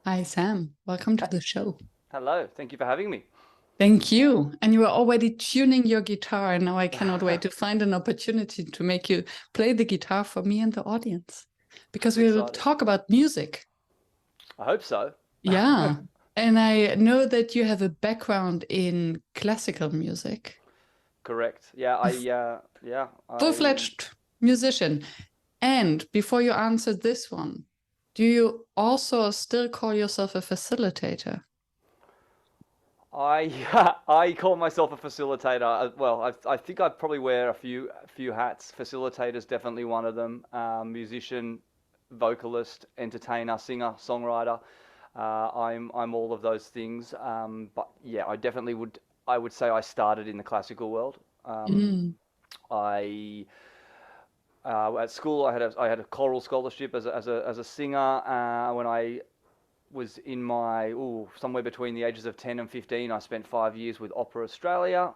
Hi, Sam. Welcome to the show. Hello, thank you for having me. Thank you. And you were already tuning your guitar, and now I cannot wait to find an opportunity to make you play the guitar for me and the audience because It's we will exciting. talk about music. I hope so. Yeah. And I know that you have a background in classical music, Correct. Yeah, a I full-fledged musician. And before you answer this one, do you also still call yourself a facilitator? I I call myself a facilitator. I think I probably wear a few hats. Facilitator's definitely one of them. Musician, vocalist, entertainer, singer, songwriter. I'm all of those things. But yeah, I would say I started in the classical world. Mm. I At school, I had a choral scholarship as a singer. When I was in my somewhere between the ages of 10 and 15, I spent 5 years with Opera Australia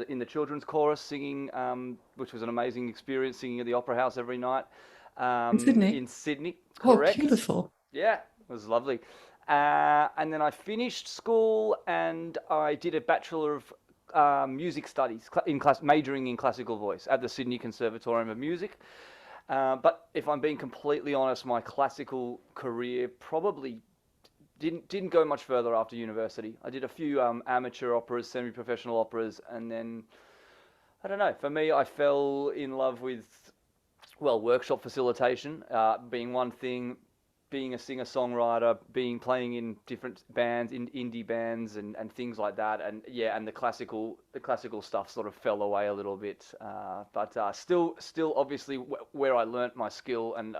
in the children's chorus, singing, which was an amazing experience, singing at the Opera House every night In Sydney? in Sydney. Oh, Correct. beautiful. Yeah, it was lovely. And then I finished school and I did a Bachelor of Music Studies majoring in classical voice at the Sydney Conservatorium of Music. But if I'm being completely honest, my classical career probably didn't go much further after university. I did a few amateur operas, semi-professional operas, and then I don't know. For me, I fell in love with workshop facilitation being one thing, being a singer-songwriter, being playing in different bands, in indie bands, and things like that. And yeah, and the classical stuff sort of fell away a little bit. But still, obviously, where I learnt my skill and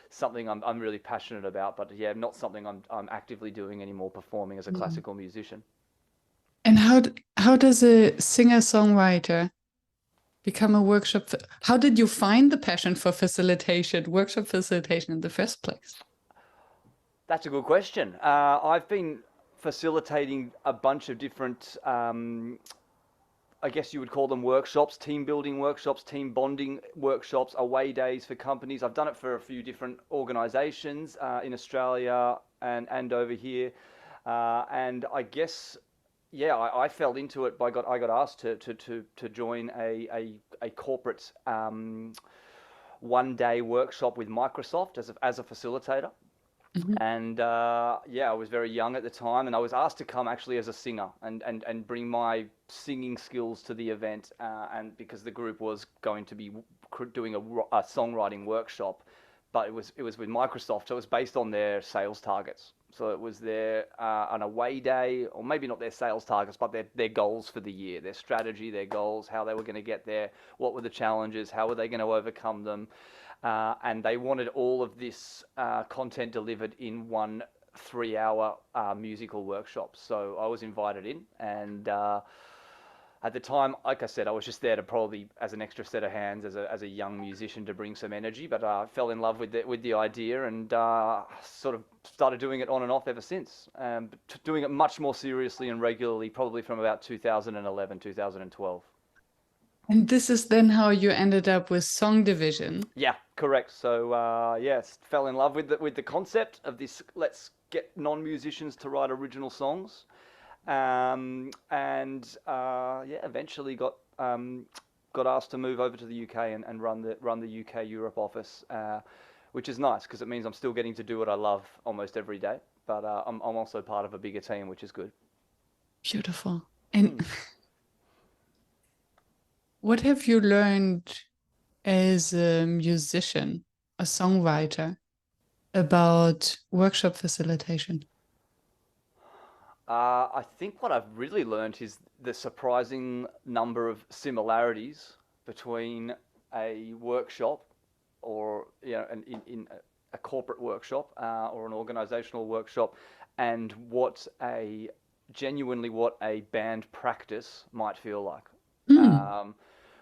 something I'm really passionate about. But yeah, not something I'm actively doing anymore, performing as a Mm. classical musician. And how does a singer-songwriter become a workshop? How did you find the passion for facilitation, workshop facilitation in the first place? That's a good question. I've been facilitating a bunch of different I guess you would call them workshops, team building workshops, team bonding workshops, away days for companies. I've done it for a few different organizations in Australia and over here. And I guess, yeah, I fell into it I got asked to join a corporate 1 day workshop with Microsoft as a facilitator. Mhm. And yeah, I was very young at the time, and I was asked to come actually as a singer and bring my singing skills to the event. And because the group was going to be doing a songwriting workshop, but it was with Microsoft, so it was based on their sales targets. So it was an away day, or maybe not their sales targets, but their goals for the year, their strategy, their goals, how they were going to get there, what were the challenges, how were they going to overcome them. And they wanted all of this content delivered in one 3 hour musical workshop. So I was invited in, and at the time, like I said, I was just there to probably as an extra set of hands as a young musician to bring some energy. But I fell in love with the idea and sort of started doing it on and off ever since. Doing it much more seriously and regularly, probably from about 2011, 2012. And this is then how you ended up with SongDivision. Yeah, correct. So yes, fell in love with the concept of this. Let's get non-musicians to write original songs, and yeah, eventually got asked to move over to the UK and run the UK Europe office, which is nice because it means I'm still getting to do what I love almost every day. But I'm also part of a bigger team, which is good. Beautiful. And Hmm. what have you learned as a musician, a songwriter, about workshop facilitation? I think what I've really learned is the surprising number of similarities between a workshop or in a corporate workshop or an organizational workshop and what a band practice might feel like, Mm. um,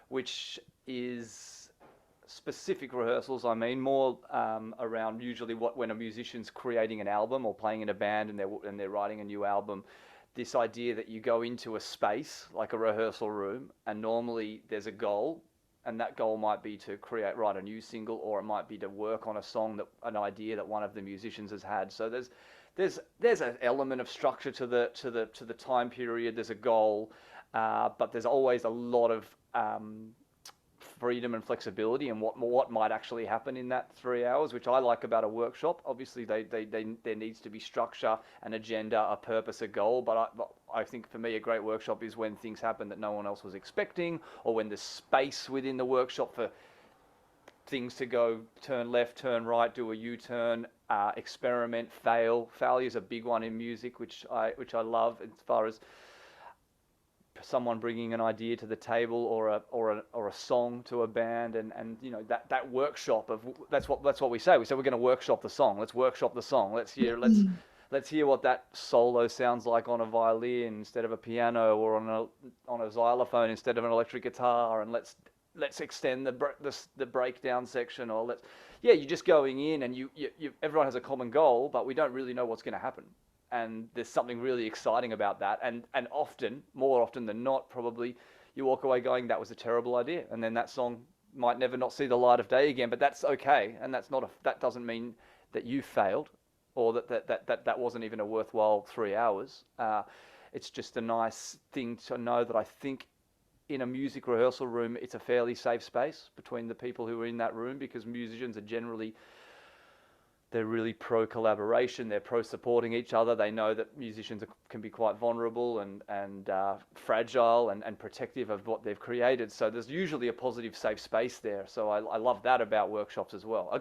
which is specific rehearsals. I mean, more around usually when a musician's creating an album or playing in a band and they're writing a new album. This idea that you go into a space like a rehearsal room, and normally there's a goal, And that goal might be to write a new single, or it might be to work on a song, an idea that one of the musicians has had. So there's an element of structure to the time period. There's a goal, but there's always a lot of freedom and flexibility and what might actually happen in that 3 hours, which I like about a workshop. Obviously, there needs to be structure, an agenda, a purpose, a goal. But I think for me, a great workshop is when things happen that no one else was expecting, or when there's space within the workshop for things to go turn left, turn right, do a U-turn, experiment, fail. Failure is a big one in music, which I love, as far as someone bringing an idea to the table, or a song to a band, and that workshop of that's what we say. We say we're going to workshop the song. Let's workshop the song. Let's hear what that solo sounds like on a violin instead of a piano, or on a xylophone instead of an electric guitar, and let's extend the breakdown section, or you're just going in, and you everyone has a common goal, but we don't really know what's going to happen. And there's something really exciting about that. And more often than not, probably you walk away going, that was a terrible idea. And then that song might never not see the light of day again, but that's okay. And that doesn't mean that you failed, or that wasn't even a worthwhile 3 hours. It's just a nice thing to know that I think in a music rehearsal room, it's a fairly safe space between the people who are in that room, because musicians are generally, they're really pro-collaboration, they're pro-supporting each other. They know that musicians can be quite vulnerable and fragile and protective of what they've created. So there's usually a positive, safe space there. So I love that about workshops as well,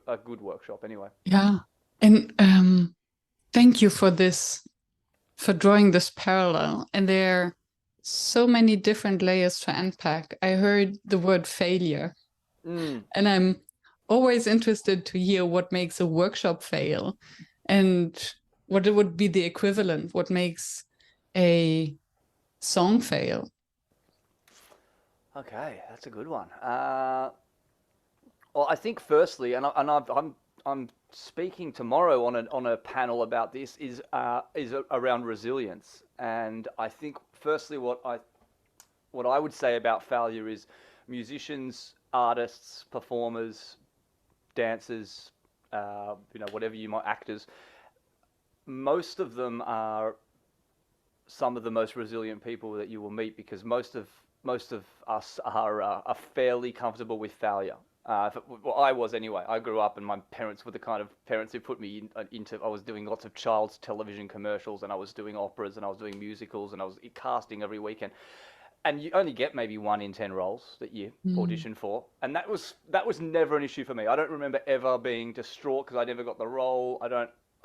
a good workshop anyway. Yeah, and thank you for drawing this parallel. And there are so many different layers to unpack. I heard the word failure, and I'm always interested to hear what makes a workshop fail, and what it would be the equivalent, what makes a song fail. Okay, that's a good one. Well, I think firstly, I'm speaking tomorrow on a panel about this, is around resilience. And I think firstly, what I would say about failure is musicians, artists, performers, dancers, whatever you might, actors, most of them are some of the most resilient people that you will meet, because most of us are fairly comfortable with failure. Well, I was anyway. I grew up, and my parents were the kind of parents who put me into. I was doing lots of child's television commercials, and I was doing operas, and I was doing musicals, and I was casting every weekend. And you only get maybe 1 in 10 roles that you audition for, and that was never an issue for me. I don't remember ever being distraught because I never got the role.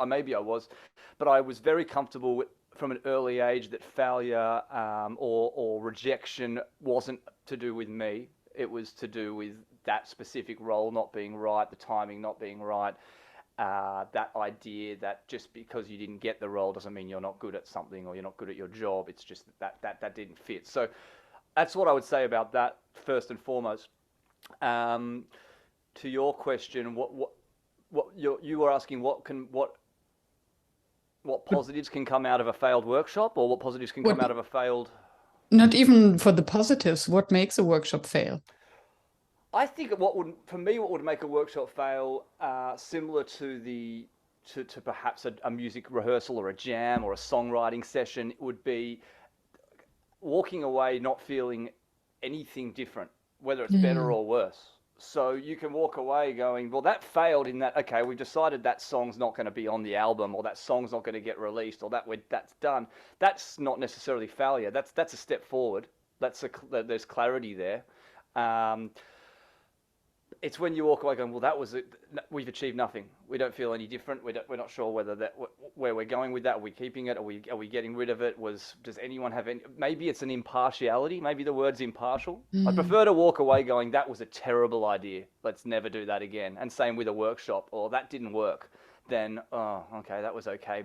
Maybe I was, but I was very comfortable from an early age that failure or rejection wasn't to do with me. It was to do with that specific role not being right, the timing not being right, that idea that just because you didn't get the role doesn't mean you're not good at something, or you're not good at your job. It's just that didn't fit. So that's what I would say about that first and foremost. To your question, what you were asking, what positives can come out of a failed workshop, or what positives can come out of a failed... Not even for the positives, what makes a workshop fail? I think what would make a workshop fail, similar to perhaps a music rehearsal or a jam or a songwriting session, would be walking away not feeling anything different, whether it's better or worse. So you can walk away going, well, that failed in that, okay, we've decided that song's not going to be on the album, or that song's not going to get released, or that's done. That's not necessarily failure. That's a step forward. There's clarity there. It's when you walk away going, well, that was it. We've achieved nothing. We don't feel any different. We're not sure where we're going with that. Are we keeping it? Are we getting rid of it? Does anyone have any? Maybe it's an impartiality. Maybe the word's impartial. I prefer to walk away going, that was a terrible idea. Let's never do that again. And same with a workshop, or that didn't work. Then, oh, okay, that was okay.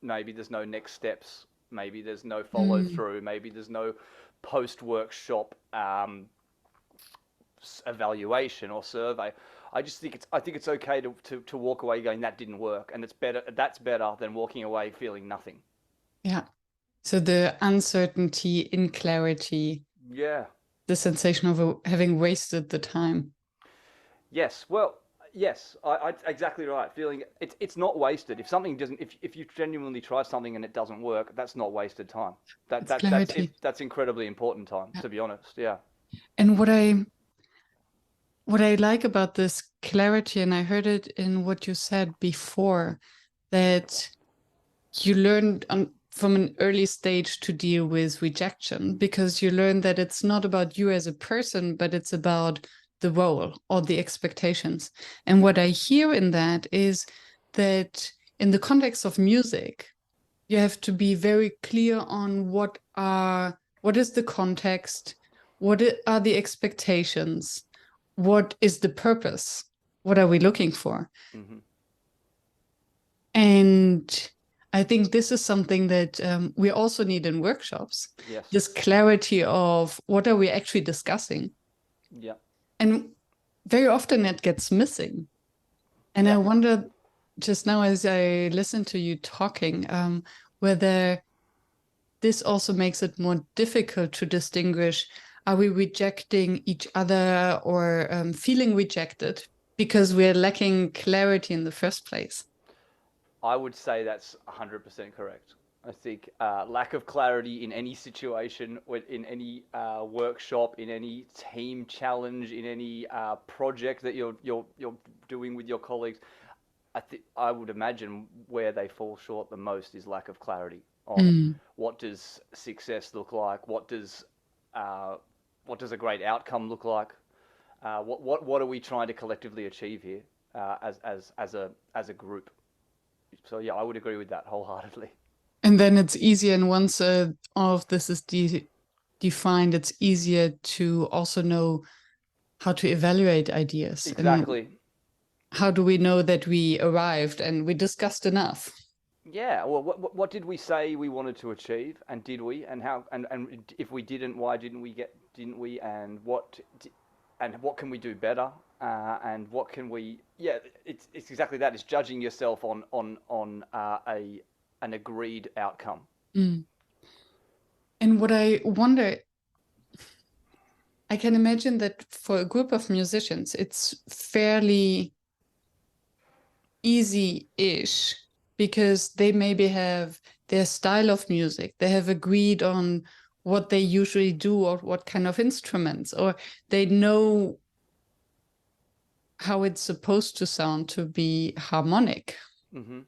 Maybe there's no next steps. Maybe there's no follow through. Maybe there's no post-workshop evaluation or survey. I think it's okay to walk away going, that didn't work, and that's better than walking away feeling nothing. Yeah. So the uncertainty, clarity. Yeah. the sensation of having wasted the time. Yes, well, yes, exactly right. Feeling it's not wasted. If something doesn't, if you genuinely try something and it doesn't work, that's not wasted time. It's clarity. That's incredibly important time, Yeah. to be honest. Yeah. And what I like about this clarity, and I heard it in what you said before, that you learned from an early stage to deal with rejection, because you learn that it's not about you as a person, but it's about the role or the expectations. And what I hear in that is that in the context of music, you have to be very clear on what is the context, what are the expectations, what is the purpose, what are we looking for? Mm-hmm. And I think this is something that we also need in workshops. Yes. This clarity of what are we actually discussing. Yeah. And very often it gets missing. And Yeah. I wonder just now as I listen to you talking, whether this also makes it more difficult to distinguish, are we rejecting each other or feeling rejected because we're lacking clarity in the first place? I would say that's 100% correct. I think lack of clarity in any situation, in any workshop, in any team challenge, in any project that you're doing with your colleagues, I would imagine where they fall short the most is lack of clarity on what does success look like, what does a great outcome look like, what are we trying to collectively achieve here as a group. So yeah, I would agree with that wholeheartedly. And then it's easier, and once all of this is defined, it's easier to also know how to evaluate ideas. Exactly. And how do we know that we arrived and we discussed enough? Yeah. Well, what did we say we wanted to achieve, and did we? And how? And if we didn't, why didn't we? And what can we do better? And what can we? Yeah, it's exactly that. It's judging yourself on an agreed outcome. And what I wonder, I can imagine that for a group of musicians, it's fairly easy-ish because they maybe have their style of music. They have agreed on what they usually do or what kind of instruments, or they know how it's supposed to sound to be harmonic. Mm-hmm.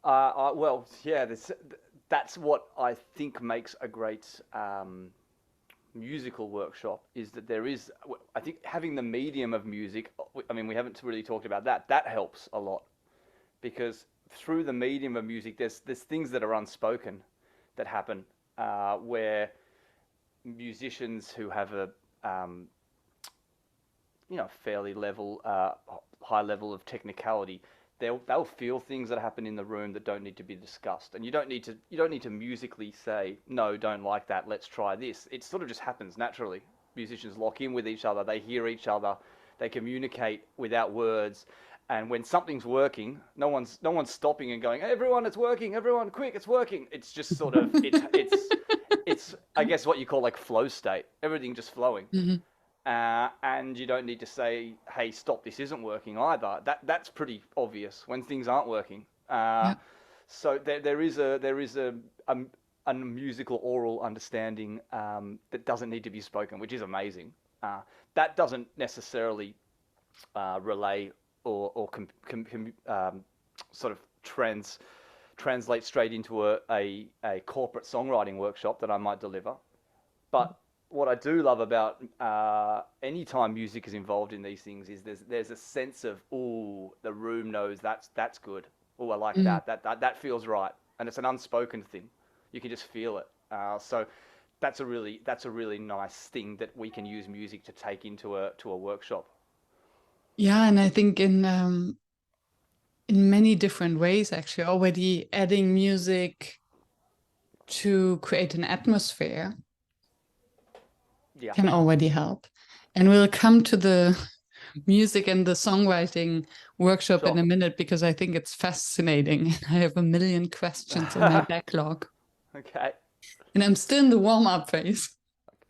Well, yeah, that's what I think makes a great musical workshop, is that there is, I think having the medium of music, I mean, we haven't really talked about that. That helps a lot, because through the medium of music, there's things that are unspoken that happen where musicians who have a fairly high level of technicality, they'll feel things that happen in the room that don't need to be discussed, and you don't need to musically say, no, don't like that, let's try this. It sort of just happens naturally. Musicians lock in with each other, they hear each other, they communicate without words, and when something's working, no one's stopping and going, hey, everyone, it's working, everyone, quick, it's working. It's just sort of it's I guess what you call like flow state, everything just flowing. Mm-hmm. And you don't need to say, hey, stop, this isn't working either. That's pretty obvious when things aren't working. Yeah. So there is a musical oral understanding that doesn't need to be spoken, which is amazing. That doesn't necessarily relay or sort of translate straight into a corporate songwriting workshop that I might deliver. But what I do love about any time music is involved in these things is there's a sense of, ooh, the room knows that's good. Oh, I like that feels right, and it's an unspoken thing. You can just feel it. So that's a really nice thing that we can use music to take into a workshop. Yeah, and I think in many different ways, actually, already adding music to create an atmosphere can already help. And we'll come to the music and the songwriting workshop in a minute, because I think it's fascinating. I have a million questions in my backlog. Okay. And I'm still in the warm-up phase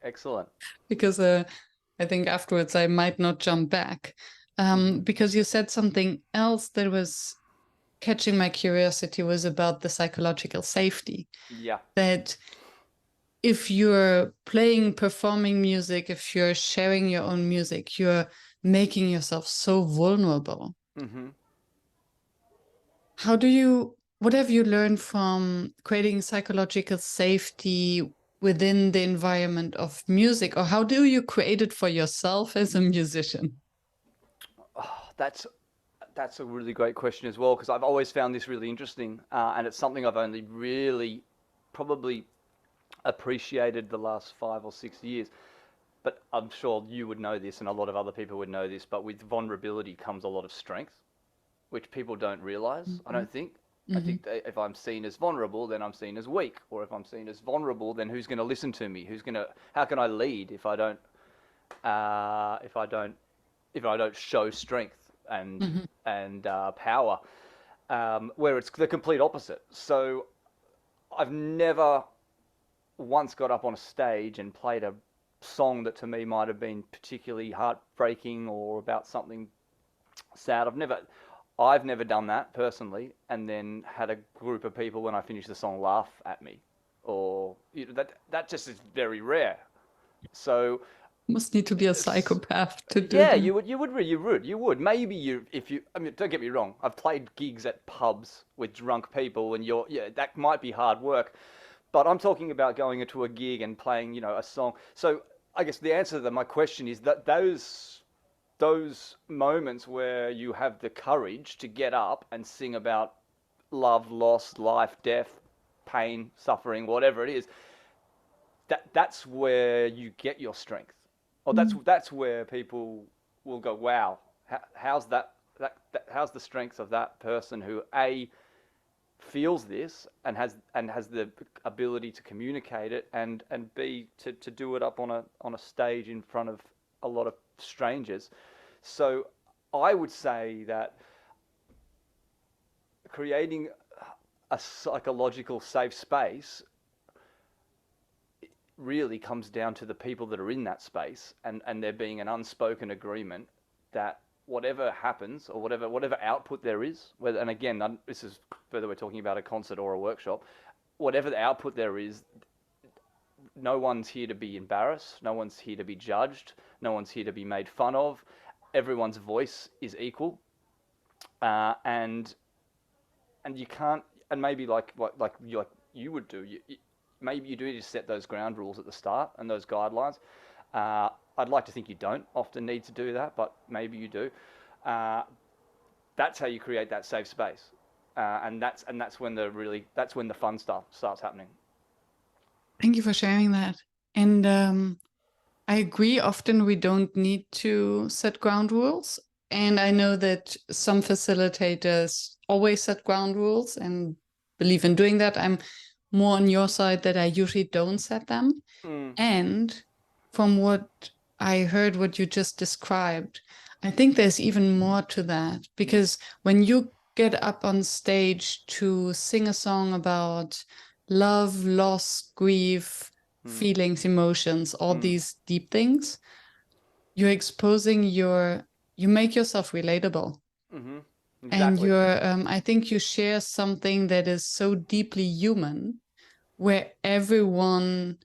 Excellent. because I think afterwards I might not jump back. Because you said something else that was catching my curiosity was about the psychological safety. Yeah. That if you're playing, performing music, if you're sharing your own music, you're making yourself so vulnerable. Mm-hmm. What have you learned from creating psychological safety within the environment of music, or how do you create it for yourself as a musician? Oh, that's a really great question as well, because I've always found this really interesting, and it's something I've only really probably appreciated the last 5 or 6 years. But I'm sure you would know this, and a lot of other people would know this. But with vulnerability comes a lot of strength, which people don't realize. I Mm-hmm. don't think. I Mm-hmm. think that if I'm seen as vulnerable, then I'm seen as weak. Or if I'm seen as vulnerable, then who's going to listen to me? How can I lead if I don't, uh, if I don't, if I don't show strength and Mm-hmm. power? Where it's the complete opposite. So I've never once got up on a stage and played a song that to me might have been particularly heartbreaking or about something sad. I've never done that personally, and then had a group of people when I finish the song laugh at me, or that just is very rare. So Must need to be a psychopath to do yeah, that. you would. Maybe if you. I mean, don't get me wrong. I've played gigs at pubs with drunk people, and that might be hard work. But I'm talking about going into a gig and playing, a song. So I guess the answer to my question is that those moments where you have the courage to get up and sing about love, loss, life, death, pain, suffering, whatever it is, that's where you get your strength. Or that's where people will go, wow, how's how's the strength of that person who feels this and has the ability to communicate it, and B, to do it up on a stage in front of a lot of strangers. So I would say that creating a psychological safe space really comes down to the people that are in that space, and there being an unspoken agreement that whatever happens, or whatever output there is, whether, and again, this is whether we're talking about a concert or a workshop, whatever the output there is, no one's here to be embarrassed, no one's here to be judged, no one's here to be made fun of. Everyone's voice is equal, and you can't, and maybe like you would do, maybe you do need to set those ground rules at the start and those guidelines. I'd like to think you don't often need to do that, but maybe you do. That's how you create that safe space, and that's when the fun stuff starts happening. Thank you for sharing that. And I agree, often we don't need to set ground rules. And I know that some facilitators always set ground rules and believe in doing that. I'm more on your side that I usually don't set them. Mm. And from what I heard, what you just described, I think there's even more to that, because when you get up on stage to sing a song about love, loss, grief, Mm. feelings, emotions, all Mm. these deep things, you're exposing you make yourself relatable. Mm-hmm. And Exactly. I think you share something that is so deeply human, where everyone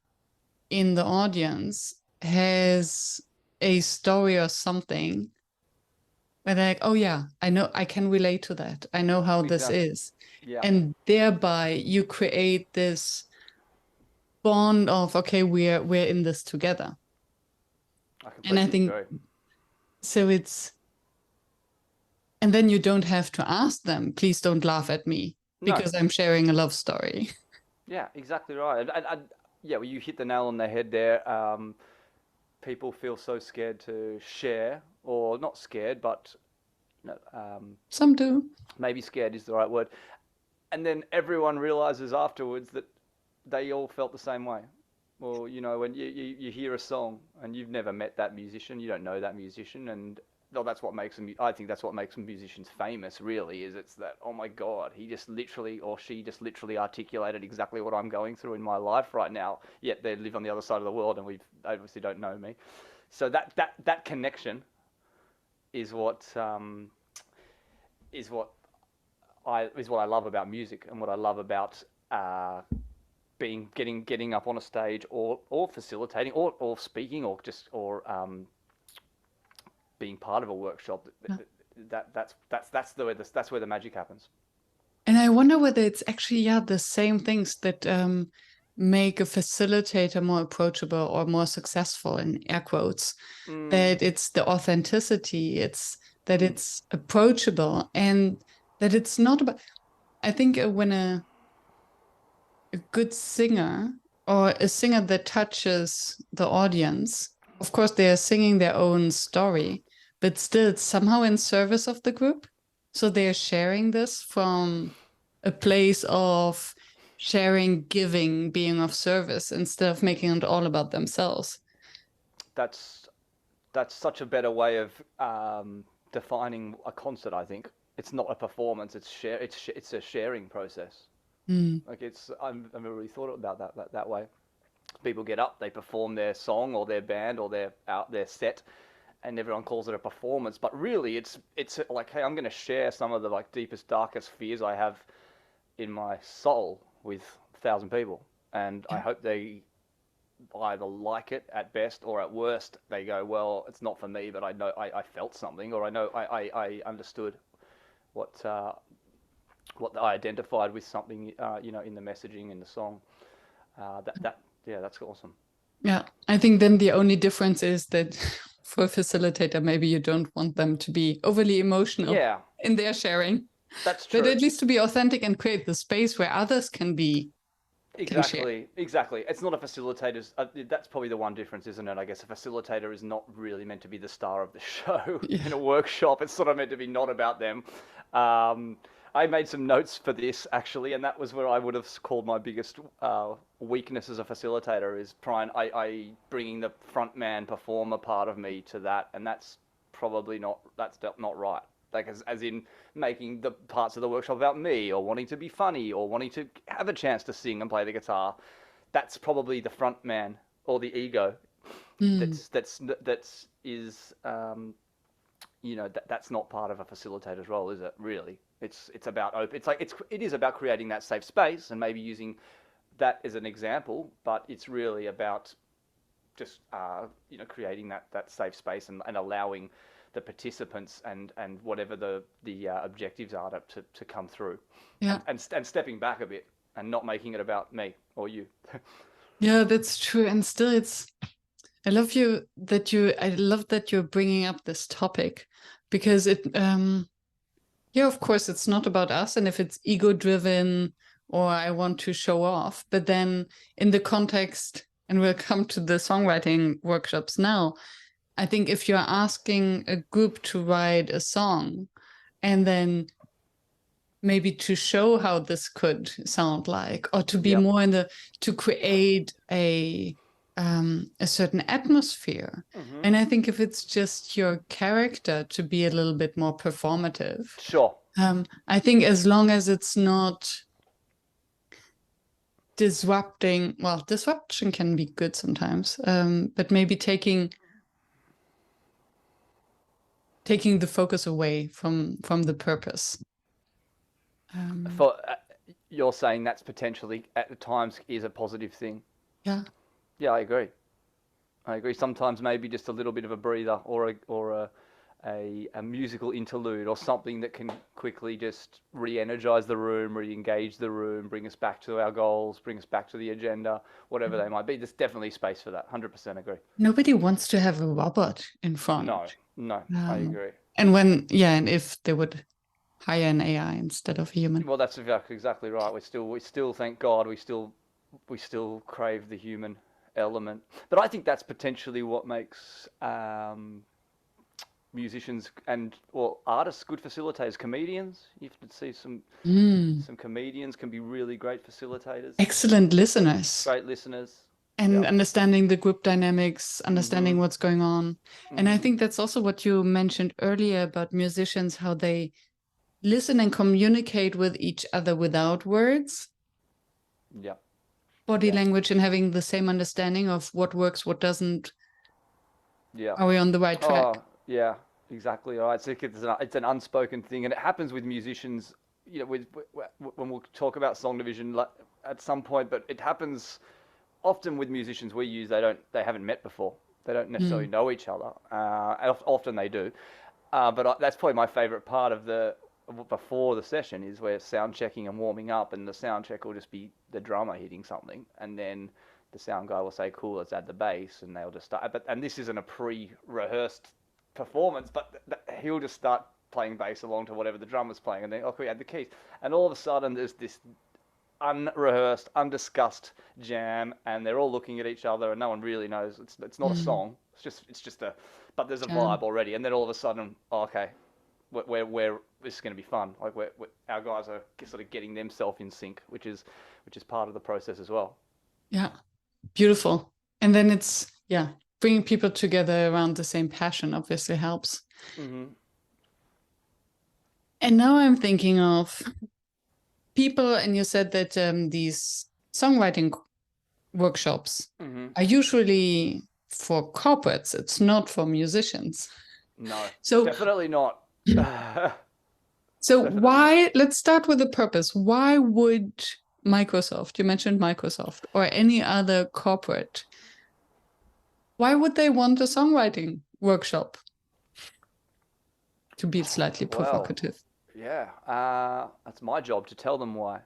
in the audience has a story or something where they're like, oh yeah, I know, I can relate to that. I know how this Exactly. is. Yeah. And thereby you create this bond of, okay, we're in this together. I And I completely think agree. so and then you don't have to ask them, please don't laugh at me No. because I'm sharing a love story. Yeah, exactly right. Yeah, well, you hit the nail on the head there. People feel so scared to share, or not scared, but Some do. maybe scared is the right word. And then everyone realizes afterwards that they all felt the same way. Well, when you hear a song and you've never met that musician, you don't know that musician, and well, that's what makes them. I think that's what makes musicians famous. Really, is it's that, oh my god, he just literally, or she just literally articulated exactly what I'm going through in my life right now. Yet they live on the other side of the world, and we obviously don't know me. So that connection is what is what I love about music, and what I love about getting up on a stage, or facilitating, or speaking, or just being part of a workshop. That's where the magic happens. And I wonder whether it's actually, yeah, the same things that make a facilitator more approachable or more successful, in air quotes. That it's the authenticity, it's that it's approachable, and that it's not about. I think when a good singer, or a singer that touches the audience, of course they are singing their own story, but still it's somehow in service of the group. So they're sharing this from a place of sharing, giving, being of service, instead of making it all about themselves. That's such a better way of defining a concert. I think it's not a performance; it's a sharing process. Like I've never really thought about that way. People get up, they perform their song or their band or their set, and everyone calls it a performance. But really, it's like, hey, I'm going to share some of the like deepest, darkest fears I have in my soul with 1,000 people, and I hope they either like it at best, or at worst they go, well, it's not for me, but I know I felt something, or I know I understood what I identified with something, in the messaging in the song. That's awesome. Yeah, I think then the only difference is that for a facilitator, maybe you don't want them to be overly emotional in their sharing. That's true. But at least to be authentic and create the space where others can be. Exactly. It's not a facilitator's. That's probably the one difference, isn't it? I guess a facilitator is not really meant to be the star of the show in a workshop. It's sort of meant to be not about them. I made some notes for this actually, and that was where I would have called my biggest weakness as a facilitator is I bringing the frontman performer part of me to that, and that's probably not right. Like as in making the parts of the workshop about me, or wanting to be funny, or wanting to have a chance to sing and play the guitar. That's probably the front man, or the ego. That's not part of a facilitator's role, is it? Really, it's about it is about creating that safe space, and maybe using that as an example, but it's really about just creating that safe space, and allowing the participants and whatever the objectives are to come through, and stepping back a bit and not making it about me or you. Yeah, that's true. And still, I love that you're bringing up this topic, because of course it's not about us, and if it's ego driven or I want to show off, but then in the context, and we'll come to the songwriting workshops now, I think if you're asking a group to write a song, and then maybe to show how this could sound like, or to be more to create a certain atmosphere. And I think if it's just your character, to be a little bit more performative. Sure. I think as long as it's not disrupting, well, disruption can be good sometimes, but maybe taking the focus away from the purpose. You're saying that's potentially at times is a positive thing. Yeah. Yeah, I agree. Sometimes maybe just a little bit of a breather, or a musical interlude, or something that can quickly just re-energize the room, re-engage the room, bring us back to our goals, bring us back to the agenda, whatever they might be. There's definitely space for that. 100% agree. Nobody wants to have a robot in front. No, I agree. And if they would hire an AI instead of a human. Well, that's exactly right. We still, thank God, we still crave the human element. But I think that's potentially what makes musicians or artists good facilitators. Comedians, you have to see some comedians can be really great facilitators. Excellent listeners. Great listeners. and Yeah. understanding the group dynamics, understanding Mm-hmm. what's going on. And I Mm-hmm. think that's also what you mentioned earlier about musicians, how they listen and communicate with each other without words, Yeah. body Yeah. language, and having the same understanding of what works, what doesn't. Yeah. Are we on the right track? Oh, yeah, exactly. Right. It's an unspoken thing, and it happens with musicians. You know, when we'll talk about SongDivision at some point, but it happens often with musicians we use. They haven't met before. They don't necessarily Mm, know each other. Often they do, but that's probably my favorite part of before the session is where sound checking and warming up, and the sound check will just be the drummer hitting something, and then the sound guy will say, "Cool, let's add the bass," and they'll just start. And this isn't a pre-rehearsed performance, but he'll just start playing bass along to whatever the drummer's playing, and then we add the keys, and all of a sudden there's this unrehearsed, undiscussed jam, and they're all looking at each other, and no one really knows. It's not a mm, song. It's just but there's a jam. vibe already, and then all of a sudden, oh, okay, we're this is going to be fun. Like our guys are sort of getting themselves in sync, which is part of the process as well. Yeah, beautiful. And then it's, yeah, bringing people together around the same passion obviously helps. Mm-hmm. And now I'm thinking of people, and you said that these songwriting workshops Mm-hmm. are usually for corporates, it's not for musicians. No, So, definitely not. so Definitely not. why, let's start with the purpose. Why would Microsoft, you mentioned Microsoft, or any other corporate, why would they want a songwriting workshop? To be slightly Well, provocative. yeah, that's my job to tell them why.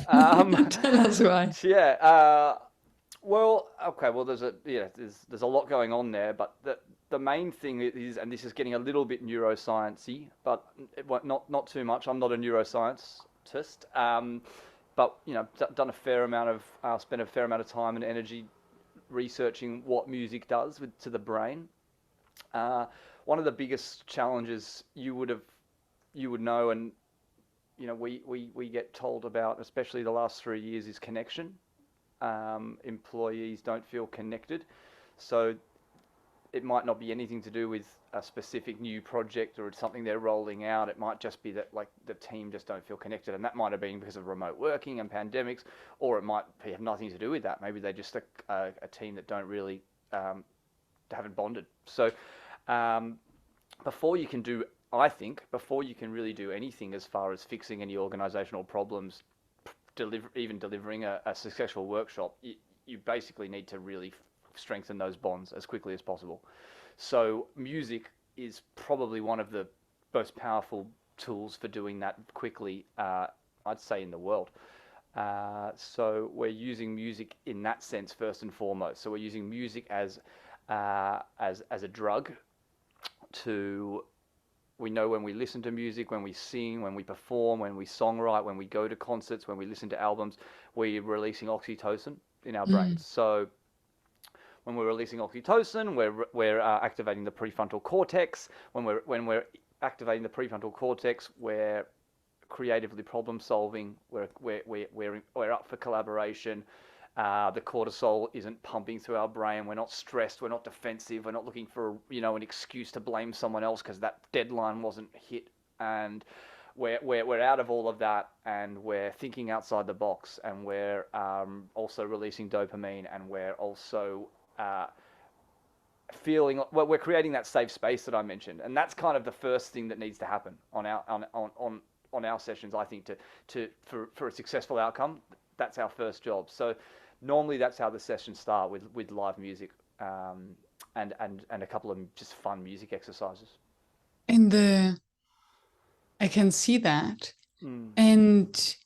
um, Tell us why. yeah. Well, okay. Well, there's a lot going on there, but the main thing is, and this is getting a little bit neuroscience-y, but not too much. I'm not a neuroscientist, but done a fair amount of spent a fair amount of time and energy researching what music does to the brain. Uh, One of the biggest challenges you would know, and we get told about, especially the last 3 years, is connection. Employees don't feel connected, so it might not be anything to do with a specific new project or something they're rolling out. It might just be that like the team just don't feel connected, and that might have been because of remote working and pandemics, or it might have nothing to do with that. Maybe they're just a team that don't really haven't bonded. So before you can do, I think, before you can really do anything as far as fixing any organizational problems, even delivering a successful workshop, you basically need to really strengthen those bonds as quickly as possible. So music is probably one of the most powerful tools for doing that quickly, I'd say, in the world. So we're using music in that sense first and foremost. So we're using music as a drug to. We know when we listen to music, when we sing, when we perform, when we songwrite, when we go to concerts, when we listen to albums, we're releasing oxytocin in our brains. So when we're releasing oxytocin, we're activating the prefrontal cortex. When we're activating the prefrontal cortex, we're creatively problem solving. We're up for collaboration. The cortisol isn't pumping through our brain. We're not stressed. We're not defensive. We're not looking for an excuse to blame someone else because that deadline wasn't hit. And we're out of all of that, and we're thinking outside the box, and we're also releasing dopamine, and we're also feeling, well, we're creating that safe space that I mentioned, and that's kind of the first thing that needs to happen on our sessions. I think for a successful outcome, that's our first job. So normally that's how the sessions start, with live music, and a couple of just fun music exercises. I can see that. Mm. And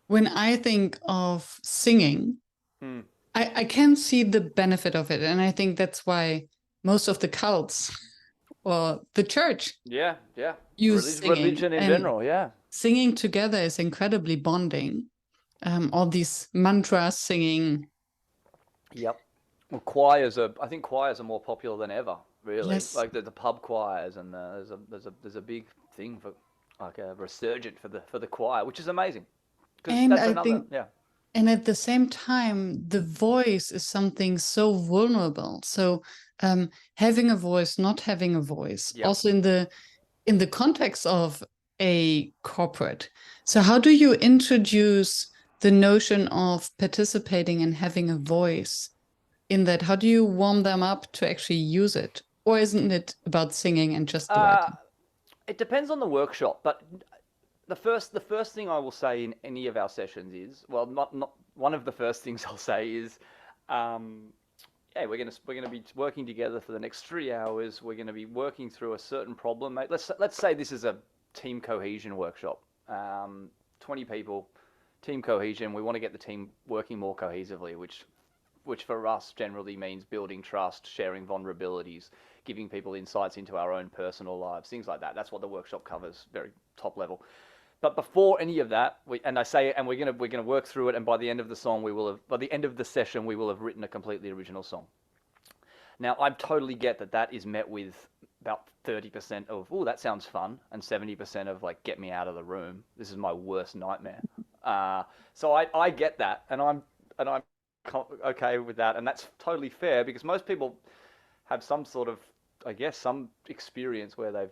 when I think of singing, Mm. I can see the benefit of it. And I think that's why most of the cults or the church Yeah, use singing. religion in and general. Yeah. Singing together is incredibly bonding. All these mantras singing. Yep. Well, I think choirs are more popular than ever. Really, Yes. like the pub choirs, and there's a big thing for like a resurgent for the choir, which is amazing because And that's I another, think yeah. And at the same time, the voice is something so vulnerable. So having a voice, not having a voice, Yep. also in the context of a corporate. So how do you introduce the notion of participating and having a voice in that? How do you warm them up to actually use it? Or isn't it about singing and just the writing? It depends on the workshop, but the first thing I will say in any of our sessions is, well, not one of the first things I'll say is, yeah, we're gonna be working together for the next 3 hours. We're gonna be working through a certain problem, mate. Let's say this is a team cohesion workshop. 20 people, team cohesion. We want to get the team working more cohesively, which for us generally means building trust, sharing vulnerabilities, giving people insights into our own personal lives, things like that. That's what the workshop covers, very top level. But before any of that, we're gonna work through it, and by the end of the session, we will have written a completely original song. Now, I totally get that is met with about 30% of, oh, that sounds fun, and 70% of like, get me out of the room. This is my worst nightmare. So I get that, and I'm okay with that, and that's totally fair, because most people have some sort of, I guess, some experience where they've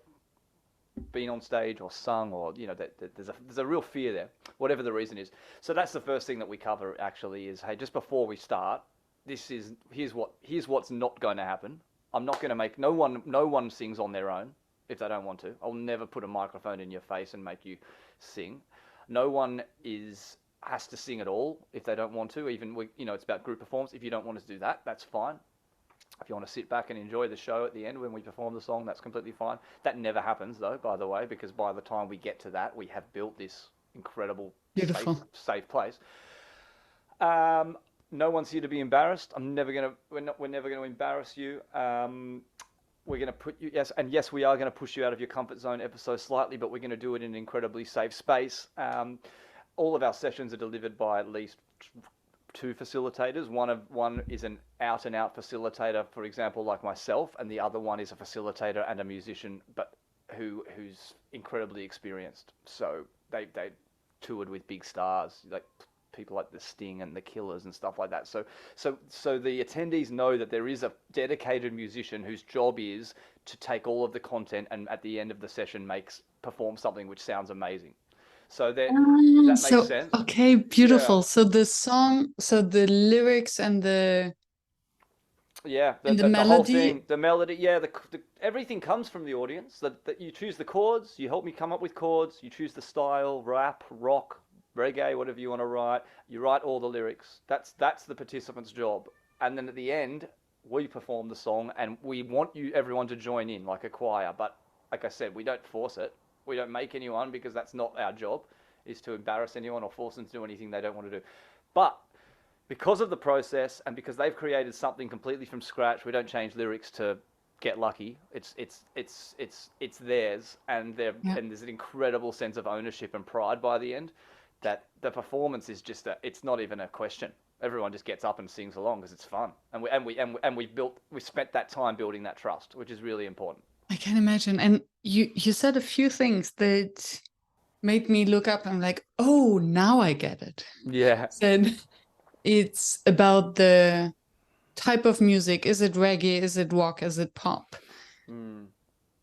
been on stage or sung, or there's a real fear there, whatever the reason is. So that's the first thing that we cover actually is, hey, just before we start, here's what's not going to happen. I'm not going to make no one sings on their own if they don't want to. I'll never put a microphone in your face and make you sing. No one has to sing at all if they don't want to. Even it's about group performance. If you don't want to do that, that's fine. If you want to sit back and enjoy the show at the end when we perform the song, that's completely fine. That never happens, though, by the way, because by the time we get to that, we have built this incredible, safe place. No one's here to be embarrassed. We're never going to embarrass you. We're going to put you, yes, we are going to push you out of your comfort zone ever so slightly, but we're going to do it in an incredibly safe space. All of our sessions are delivered by at least 2 facilitators. One is an out-and-out facilitator, for example, like myself, and the other one is a facilitator and a musician, but who's incredibly experienced. So they toured with big stars, like people like the Sting and the Killers and stuff like that. So the attendees know that there is a dedicated musician whose job is to take all of the content and at the end of the session perform something which sounds amazing. So does that make sense? Okay, beautiful. Yeah. So the lyrics and the the melody, whole thing, the melody, everything comes from the audience. That you choose the chords, you help me come up with chords, you choose the style, rap, rock, reggae, whatever you want to write. You write all the lyrics. That's the participant's job. And then at the end, we perform the song, and we want everyone to join in like a choir. But like I said, we don't force it. We don't make anyone, because that's not our job, is to embarrass anyone or force them to do anything they don't want to do. But because of the process, and because they've created something completely from scratch, we don't change lyrics to get lucky. It's theirs, and and there's an incredible sense of ownership and pride by the end, that the performance is just it's not even a question. Everyone just gets up and sings along because it's fun, and we spent that time building that trust, which is really important. I can imagine. And you said a few things that made me look up. I'm like, oh, now I get it. Yeah. Said it's about the type of music. Is it reggae? Is it rock? Is it pop?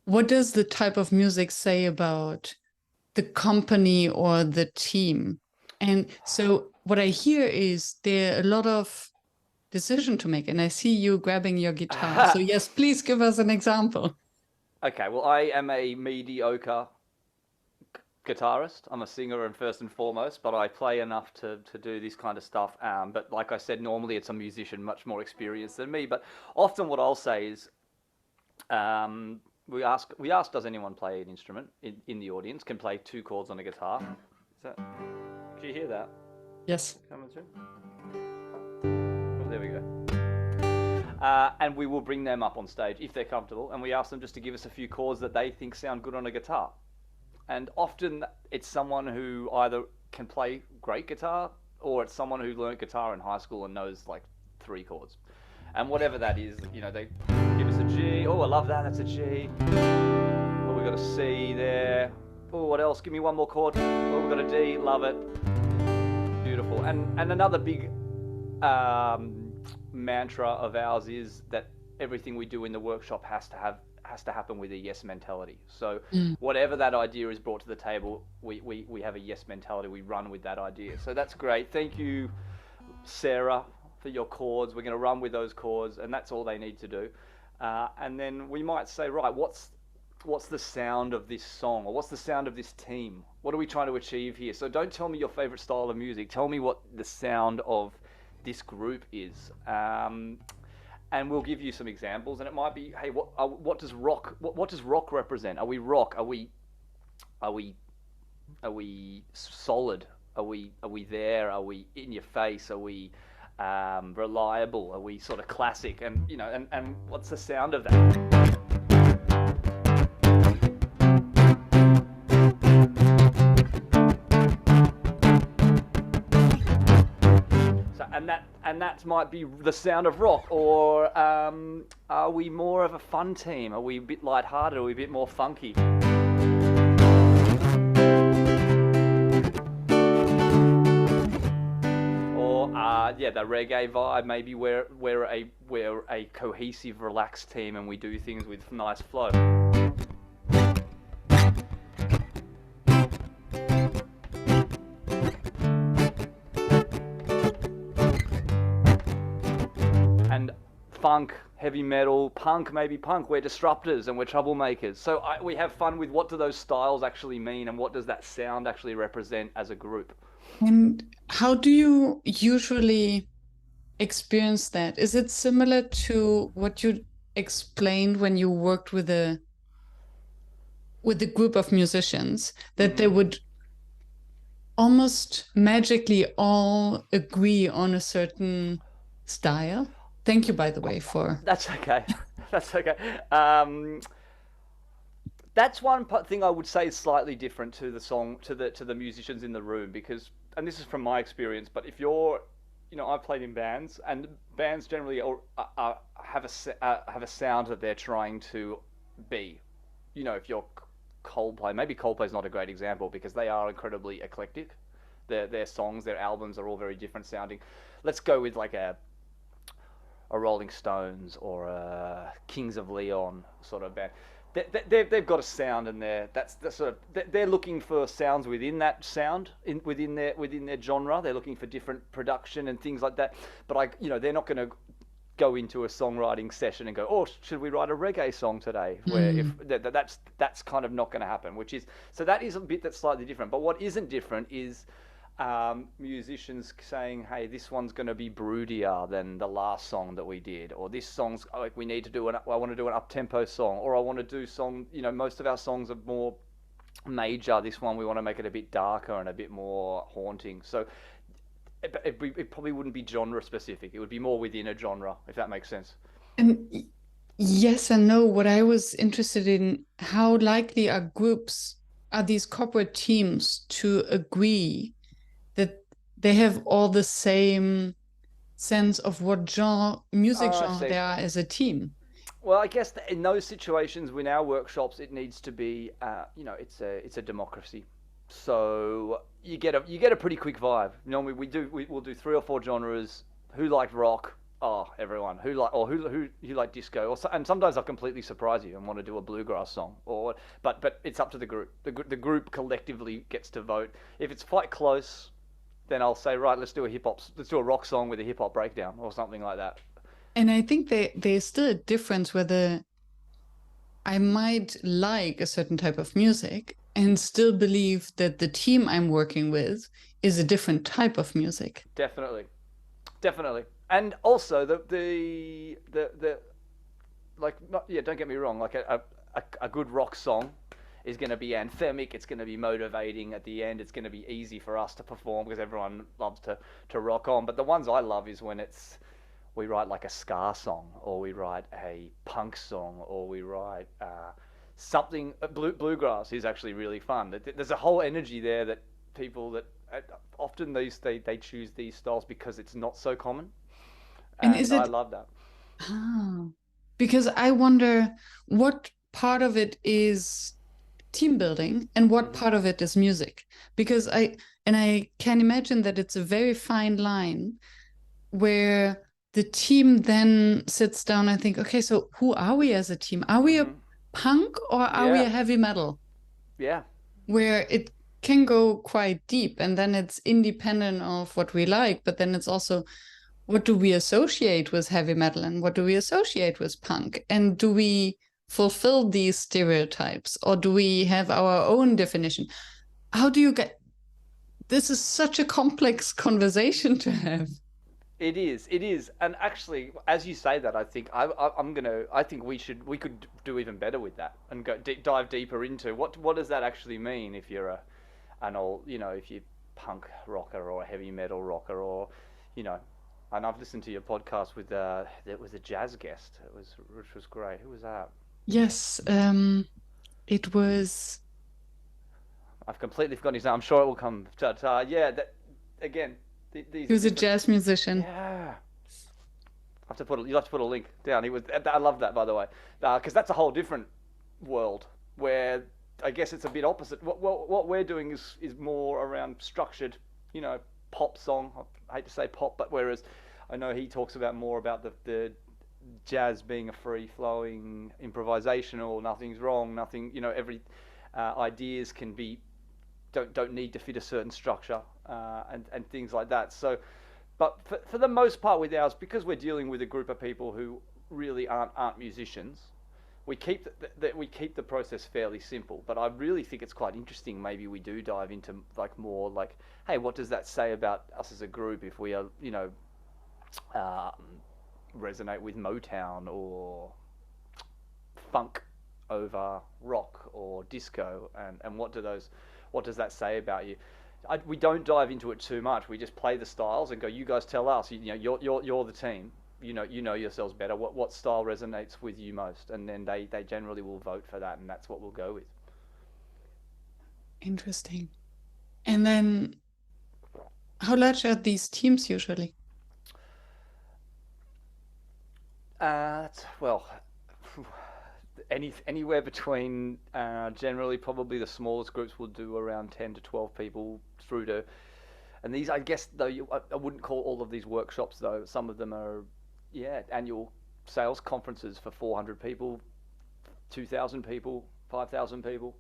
What does the type of music say about the company or the team? And so what I hear is there are a lot of decision to make. And I see you grabbing your guitar. So yes, please give us an example. Okay, well, I am a mediocre guitarist. I'm a singer and first and foremost, but I play enough to do this kind of stuff. But like I said, normally it's a musician much more experienced than me. But often what I'll say is, we ask, does anyone play an instrument in the audience? Can play 2 chords on a guitar? Did you hear that? Yes. Coming through? Oh, there we go. And we will bring them up on stage if they're comfortable, and we ask them just to give us a few chords that they think sound good on a guitar. And often it's someone who either can play great guitar, or it's someone who learned guitar in high school and knows like 3 chords. And whatever that is, they give us a G. Oh, I love that. That's a G. Oh, we got a C there. Oh, what else? Give me one more chord. Oh, we got a D. Love it. Beautiful. beautiful. And another big mantra of ours is that everything we do in the workshop has to happen with a yes mentality. So whatever that idea is brought to the table, we have a yes mentality. We run with that idea. So that's great. Thank you, Sarah, for your chords. We're going to run with those chords, and that's all they need to do. And then we might say, right, what's the sound of this song, or what's the sound of this team? What are we trying to achieve here? So don't tell me your favorite style of music. Tell me what the sound of this group is. And we'll give you some examples, and it might be, hey, what does rock represent? Are we rock? Are we solid? Are we there? Are we in your face? Are we reliable? Are we sort of classic? And and what's the sound of that? And that might be the sound of rock, or are we more of a fun team? Are we a bit lighthearted? Are we a bit more funky? Or the reggae vibe. Maybe we're a cohesive, relaxed team, and we do things with nice flow. And funk, heavy metal, punk, maybe punk. We're disruptors and we're troublemakers. So we have fun with what do those styles actually mean, and what does that sound actually represent as a group. And how do you usually experience that? Is it similar to what you explained when you worked with a group of musicians, that they would almost magically all agree on a certain style? Thank you, by the way, for... That's okay. That's okay. That's one thing I would say is slightly different to the song, to the musicians in the room, because, and this is from my experience, but if you're, I've played in bands, and bands generally have a sound that they're trying to be. If you're Coldplay, maybe Coldplay's not a great example because they are incredibly eclectic. Their songs, their albums are all very different sounding. Let's go with like a Rolling Stones or a Kings of Leon sort of band. They've got a sound in there. That's sort of, they're looking for sounds within that sound, within their genre. They're looking for different production and things like that. But they're not going to go into a songwriting session and go, oh, should we write a reggae song today? Where if that's kind of not going to happen. So that is a bit that's slightly different. But what isn't different is musicians saying, hey, this one's going to be broodier than the last song that we did, or this song's like I want to do an up-tempo song, or I want to do song, most of our songs are more major. This one we want to make it a bit darker and a bit more haunting. So it probably wouldn't be genre specific. It would be more within a genre, if that makes sense. And yes and no. What I was interested in, how likely are these corporate teams to agree that they have all the same sense of what music genre they are as a team? Well, I guess that in those situations, in our workshops, it needs to be, it's a democracy. So you get a pretty quick vibe. Normally we'll do 3 or 4 genres. Who like rock? Oh, everyone. Who like disco? And sometimes I'll completely surprise you and want to do a bluegrass song. But it's up to the group. The group collectively gets to vote. If it's quite close, then I'll say, right, let's do a rock song with a hip hop breakdown or something like that. And I think there's still a difference whether I might like a certain type of music and still believe that the team I'm working with is a different type of music. Definitely. And also don't get me wrong, like a good rock song is going to be anthemic, it's going to be motivating at the end, it's going to be easy for us to perform because everyone loves to rock on. But the ones I love is when we write like a ska song, or we write a punk song, or we write something. Bluegrass is actually really fun. There's a whole energy there that people that often they choose these styles because it's not so common. And I love that. Because I wonder what part of it is team building and what part of it is music? Because I can imagine that it's a very fine line where the team then sits down and think, okay, so who are we as a team? Are we a punk or are we Yeah. a heavy metal? Yeah. Where it can go quite deep, and then it's independent of what we like, but then it's also, what do we associate with heavy metal and what do we associate with punk? And do we fulfill these stereotypes, or do we have our own definition? How do you get this? Is such a complex conversation to have. It is, and actually, as you say that, I think I think we could do even better with that and dive deeper into what does that actually mean if you're an old, if you're punk rocker or a heavy metal rocker, or, and I've listened to your podcast with there was a jazz guest, which was great. Who was that? Yes, it was. I've completely forgotten his name. I'm sure it will come. Yeah, that again. He was a jazz musician. Yeah. You'll have to put a link down. I love that, by the way, because that's a whole different world where I guess it's a bit opposite. What we're doing is more around structured, pop song. I hate to say pop, but whereas I know he talks more about the jazz being a free flowing improvisational. Nothing's wrong. Nothing. Every ideas can be don't need to fit a certain structure, and things like that. So, but for the most part with ours, because we're dealing with a group of people who really aren't musicians, we keep the process fairly simple. But I really think it's quite interesting. Maybe we do dive into more like, hey, what does that say about us as a group if we are resonate with Motown or funk over rock or disco, and what does that say about you? We don't dive into it too much. We just play the styles and go, you guys tell us. You're the team. You know yourselves better. What style resonates with you most, and then they generally will vote for that, and that's what we'll go with. Interesting. And then, how large are these teams usually? Well, anywhere between generally probably the smallest groups will do around 10 to 12 people through to, and these, I guess, though, I wouldn't call all of these workshops, though. Some of them are annual sales conferences for 400 people, 2,000 people, 5,000 people.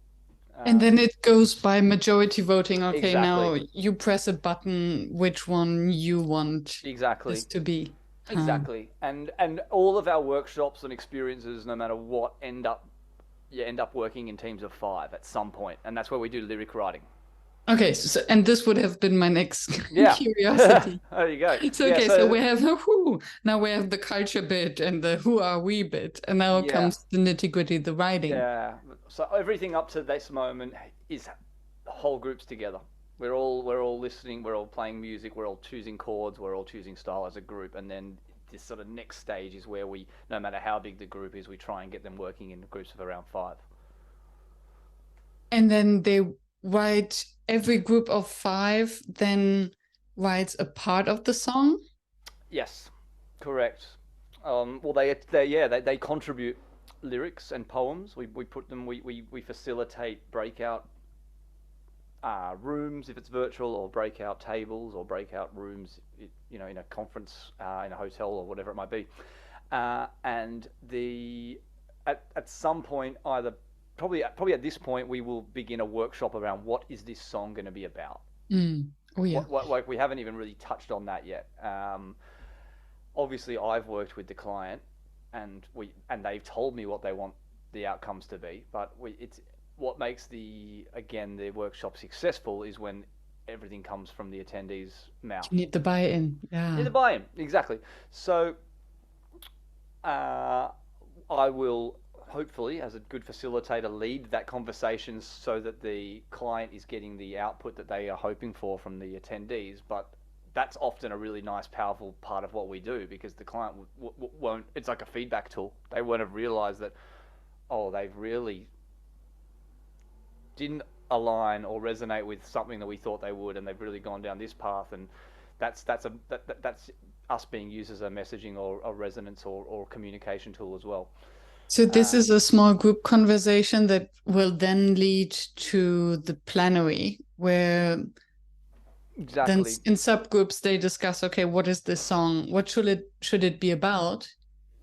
And then it goes by majority voting. Okay, Exactly. now you press a button which one you want Exactly. this to be. Exactly. And all of our workshops and experiences, no matter what, end up working in teams of 5 at some point, and that's where we do lyric writing. Okay, and this would have been my next curiosity. There you go. So we have the who, now we have the culture bit and the who are we bit, and now comes the nitty-gritty, the writing. Yeah. So everything up to this moment is whole groups together. We're all listening, we're all playing music, we're all choosing chords, we're all choosing style as a group, and then this sort of next stage is where we, no matter how big the group is, we try and get them working in groups of around 5. And then they write, every group of 5 then writes a part of the song? Yes, correct. Well, they contribute lyrics and poems. We put them, we facilitate breakout rooms if it's virtual, or breakout tables, or breakout rooms, in a conference, in a hotel, or whatever it might be. And at some point, probably at this point, we will begin a workshop around what is this song going to be about. Oh yeah. Like we haven't even really touched on that yet. Obviously, I've worked with the client, and they've told me what they want the outcomes to be. But it's what makes the workshop successful is when everything comes from the attendees' mouth. You need the buy-in. Yeah. You need the buy-in, exactly. So I will hopefully, as a good facilitator, lead that conversation so that the client is getting the output that they are hoping for from the attendees. But that's often a really nice, powerful part of what we do, because the client won't. It's like a feedback tool. They won't have realized that, they've really didn't align or resonate with something that we thought they would, and they've really gone down this path, and that's us being used as a messaging or a resonance or communication tool as well. So this is a small group conversation that will then lead to the plenary, where then Exactly. in subgroups they discuss, okay, what is this song? What should it be about?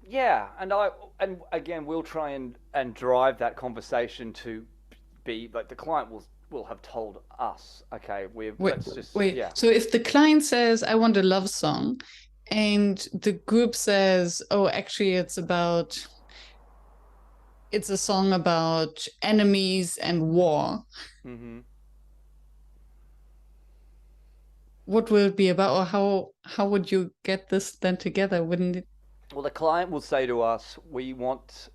Yeah, and again we'll try and drive that conversation to be like the client will have told us, okay, we're Wait, let's just wait. yeah. So if the client says, I want a love song, and the group says, oh, actually it's a song about enemies and war, Hmm. what will it be about? Or how would you get this then together? Wouldn't it? Well, the client will say to us, we want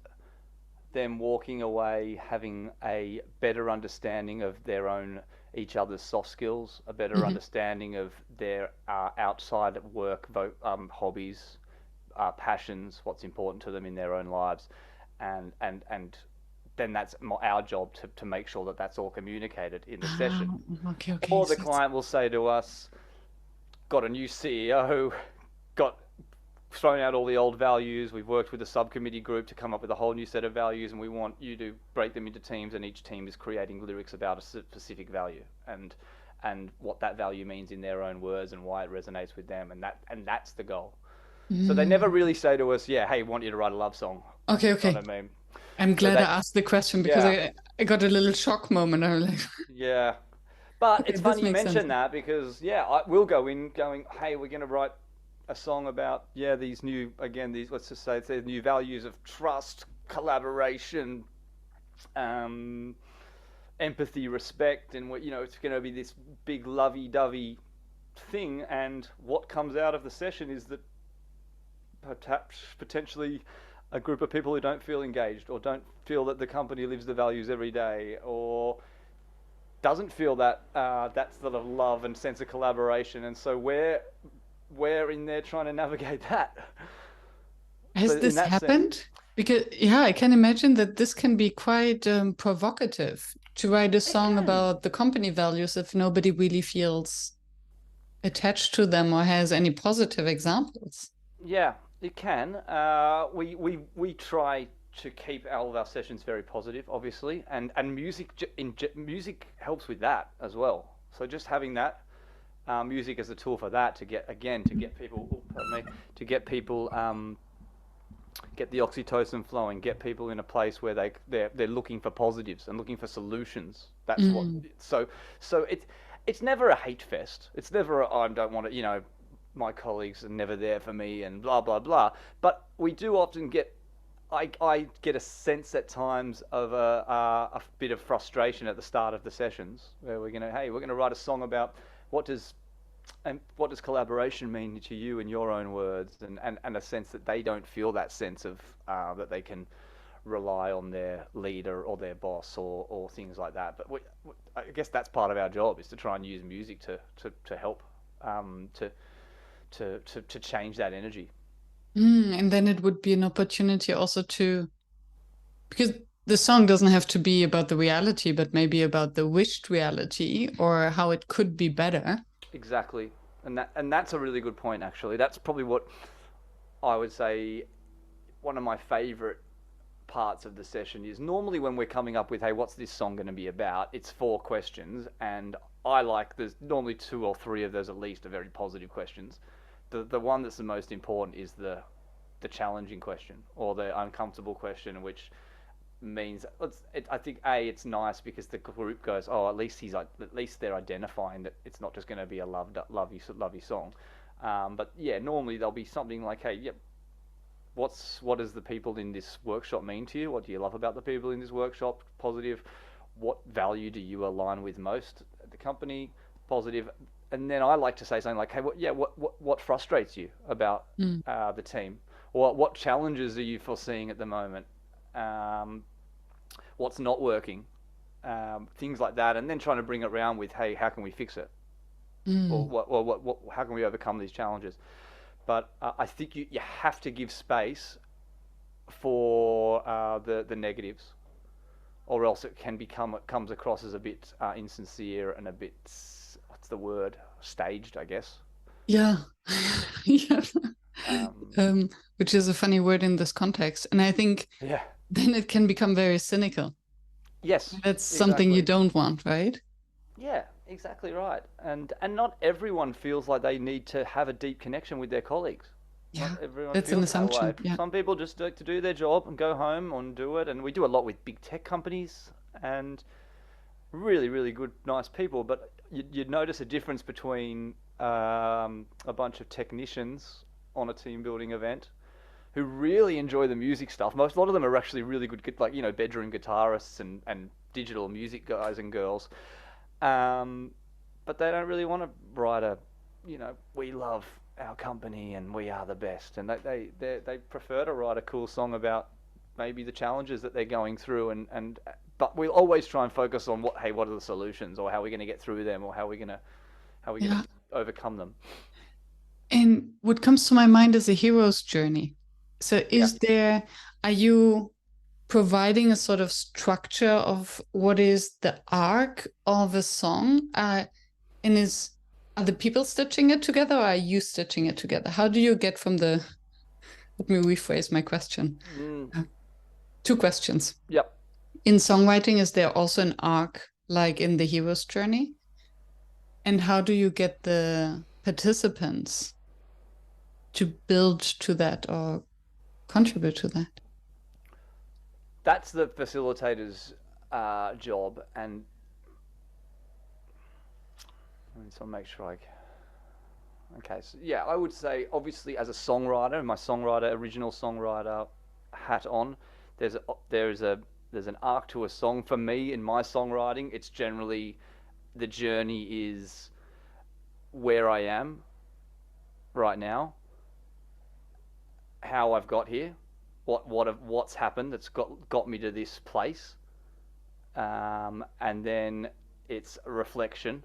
them walking away having a better understanding of their own each other's soft skills, a better Mhm. understanding of their outside work hobbies, passions, what's important to them in their own lives, and then that's our job to make sure that that's all communicated in the Ah, session. okay, okay. Or the So it's client will say to us, got a new CEO, got thrown out all the old values. We've worked with a subcommittee group to come up with a whole new set of values, and we want you to break them into teams, and each team is creating lyrics about a specific value and what that value means in their own words and why it resonates with them, and that's the goal. So they never mm. really say to us, "Yeah, hey, want you to write a love song." Okay, You know okay. what I mean? I'm So glad I that, asked the question because yeah, I got a little shock moment. I was like, yeah. But okay, it's this funny you makes sense. mention that because yeah, I will go in going, hey, we're going to write a song about these new these let's just say it's the new values of trust, collaboration, um, empathy, respect, and it's going to be this big lovey-dovey thing. And what comes out of the session is that perhaps potentially a group of people who don't feel engaged or don't feel that the company lives the values every day or doesn't feel that that sort of love and sense of collaboration, and so we're in there trying to navigate that. So Has in this that sense, happened? Because, yeah, I can imagine that this can be quite provocative to write a it song can, about the company values if nobody really feels attached to them or has any positive examples. yeah, it can. We try to keep all of our sessions very positive, obviously, and music helps with that as well. So just having that music as a tool for that to get people, pardon me, to get the oxytocin flowing, get people in a place where they're looking for positives and looking for solutions. That's what. Mm. So it's never a hate fest. It's never I don't want to. My colleagues are never there for me and blah blah blah. But we do often get. I get a sense at times of a bit of frustration at the start of the sessions where we're gonna write a song about what does what does collaboration mean to you in your own words, and a sense that they don't feel that sense of that they can rely on their leader or their boss or things like that. But I guess that's part of our job is to try and use music to help um, to, to change that energy. And then it would be an opportunity also to, because the song doesn't have to be about the reality, but maybe about the wished reality or how it could be better. Exactly, and that's a really good point. Actually, that's probably what I would say. One of my favorite parts of the session is normally when we're coming up with, hey, what's this song going to be about? It's four questions, and there's normally two or three of those at least are very positive questions. The one that's the most important is the challenging question or the uncomfortable question, which means I think it's nice because the group goes, oh, at least they're identifying that it's not just going to be a lovey song, but yeah, normally there'll be something like, hey, yep, what does the people in this workshop mean to you? What do you love about the people in this workshop? Positive. What value do you align with most at the company? Positive. And then I like to say something like, hey, what frustrates you about Mm. the team? Or what challenges are you foreseeing at the moment? Um, what's not working? Things like that. And then trying to bring it around with, hey, how can we fix it? Or Mm. how can we overcome these challenges? But I think you have to give space for the negatives, or else it comes across as a bit insincere and a bit, what's the word, staged, I guess. Yeah. Yeah. Um, Which is a funny word in this context. And I think yeah. then it can become very cynical. Yes, That's something you exactly. don't want, right? Yeah, exactly right. And not everyone feels like they need to have a deep connection with their colleagues. Not Yeah, everyone that's an feels that way. assumption. Yeah. Some people just like to do their job and go home and do it. And we do a lot with big tech companies and really, really good, nice people. But you'd notice a difference between a bunch of technicians on a team building event who really enjoy the music stuff. A lot of them are actually really good, like, bedroom guitarists and digital music guys and girls. But they don't really want to write we love our company and we are the best. And they prefer to write a cool song about maybe the challenges that they're going through. But we'll always try and focus on what are the solutions, or how we're going to get through them, or how we're going Yeah. to overcome them. And what comes to my mind is a hero's journey. So Yeah. are you providing a sort of structure of what is the arc of a song? And are the people stitching it together, or are you stitching it together? How do you get from let me rephrase my question. Two questions. Yep. In songwriting, is there also an arc like in the hero's journey? And how do you get the participants to build to that or contribute to that? That's the facilitator's job, and so I'll make sure Okay, so yeah, I would say obviously as a songwriter, original songwriter hat on, there's an arc to a song. For me, in my songwriting, it's generally the journey is where I am right now, how I've got here, what's happened that's got me to this place, and then it's a reflection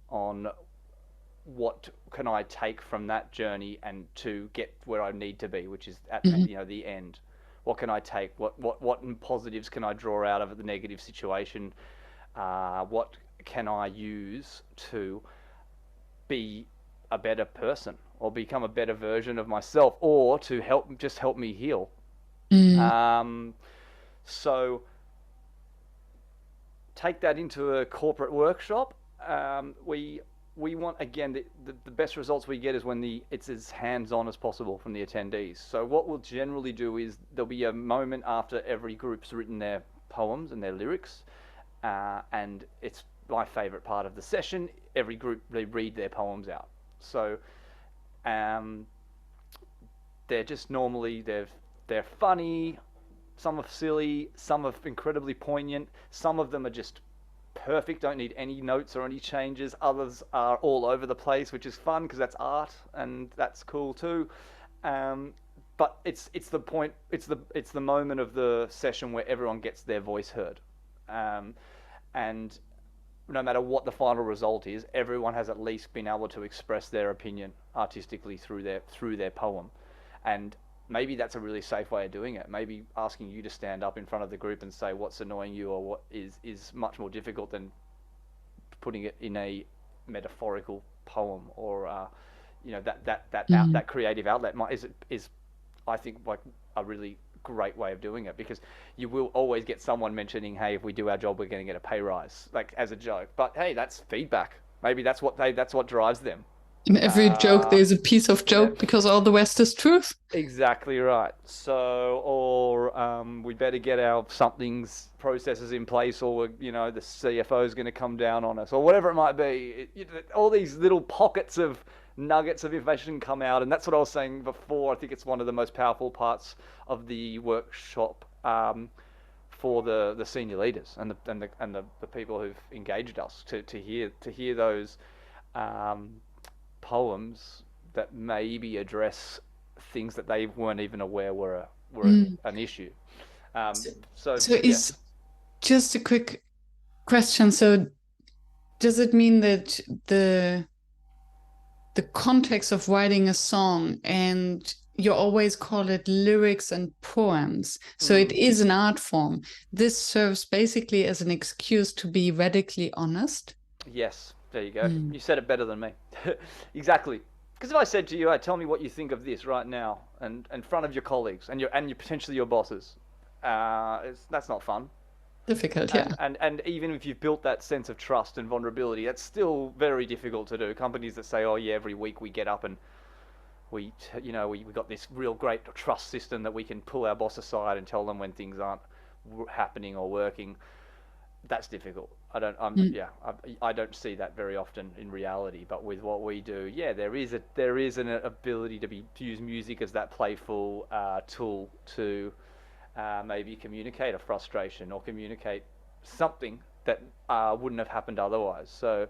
on what can I take from that journey and to get where I need to be, which is at the end. What can I take? What positives can I draw out of the negative situation? What can I use to be a better person, or become a better version of myself, or to help me heal? So take that into a corporate workshop. We want, again, the best results we get is when it's as hands-on as possible from the attendees. So what we'll generally do is there'll be a moment after every group's written their poems and their lyrics, and it's my favorite part of the session. Every group, they read their poems out. So they're just normally, they're funny, some are silly, some are incredibly poignant, some of them are just perfect, don't need any notes or any changes. Others are all over the place, which is fun because that's art and that's cool too. But it's the point, it's the moment of the session where everyone gets their voice heard, and no matter what the final result is, everyone has at least been able to express their opinion artistically through their poem. And maybe that's a really safe way of doing it. Maybe asking you to stand up in front of the group and say what's annoying you, or what is much more difficult than putting it in a metaphorical poem, or that creative outlet is I think like a really great way of doing it, because you will always get someone mentioning, hey, if we do our job, we're going to get a pay rise, like as a joke. But hey, that's feedback. Maybe that's what drives them. In every joke, there's a piece of joke, because all the rest is truth. Exactly right. So, or we better get our something's processes in place, or the CFO is going to come down on us, or whatever it might be. All these little pockets of nuggets of information come out, and that's what I was saying before. I think it's one of the most powerful parts of the workshop for the senior leaders and the people who've engaged us to hear those poems that maybe address things that they weren't even aware were an issue. So is just a quick question. So does it mean that the context of writing a song, and you always call it lyrics and poems, so it is an art form, this serves basically as an excuse to be radically honest? Yes, there you go. You said it better than me. Exactly. Because if I said to you, hey, tell me what you think of this right now, and in front of your colleagues and your potentially your bosses, that's not fun. Difficult, yeah. And even if you've built that sense of trust and vulnerability, that's still very difficult to do. Companies that say, oh yeah, every week we get up and we got this real great trust system that we can pull our boss aside and tell them when things aren't happening or working. That's difficult. Mm. I don't see that very often in reality. But with what we do, yeah, there is an ability to use music as that playful tool to maybe communicate a frustration or communicate something that wouldn't have happened otherwise. So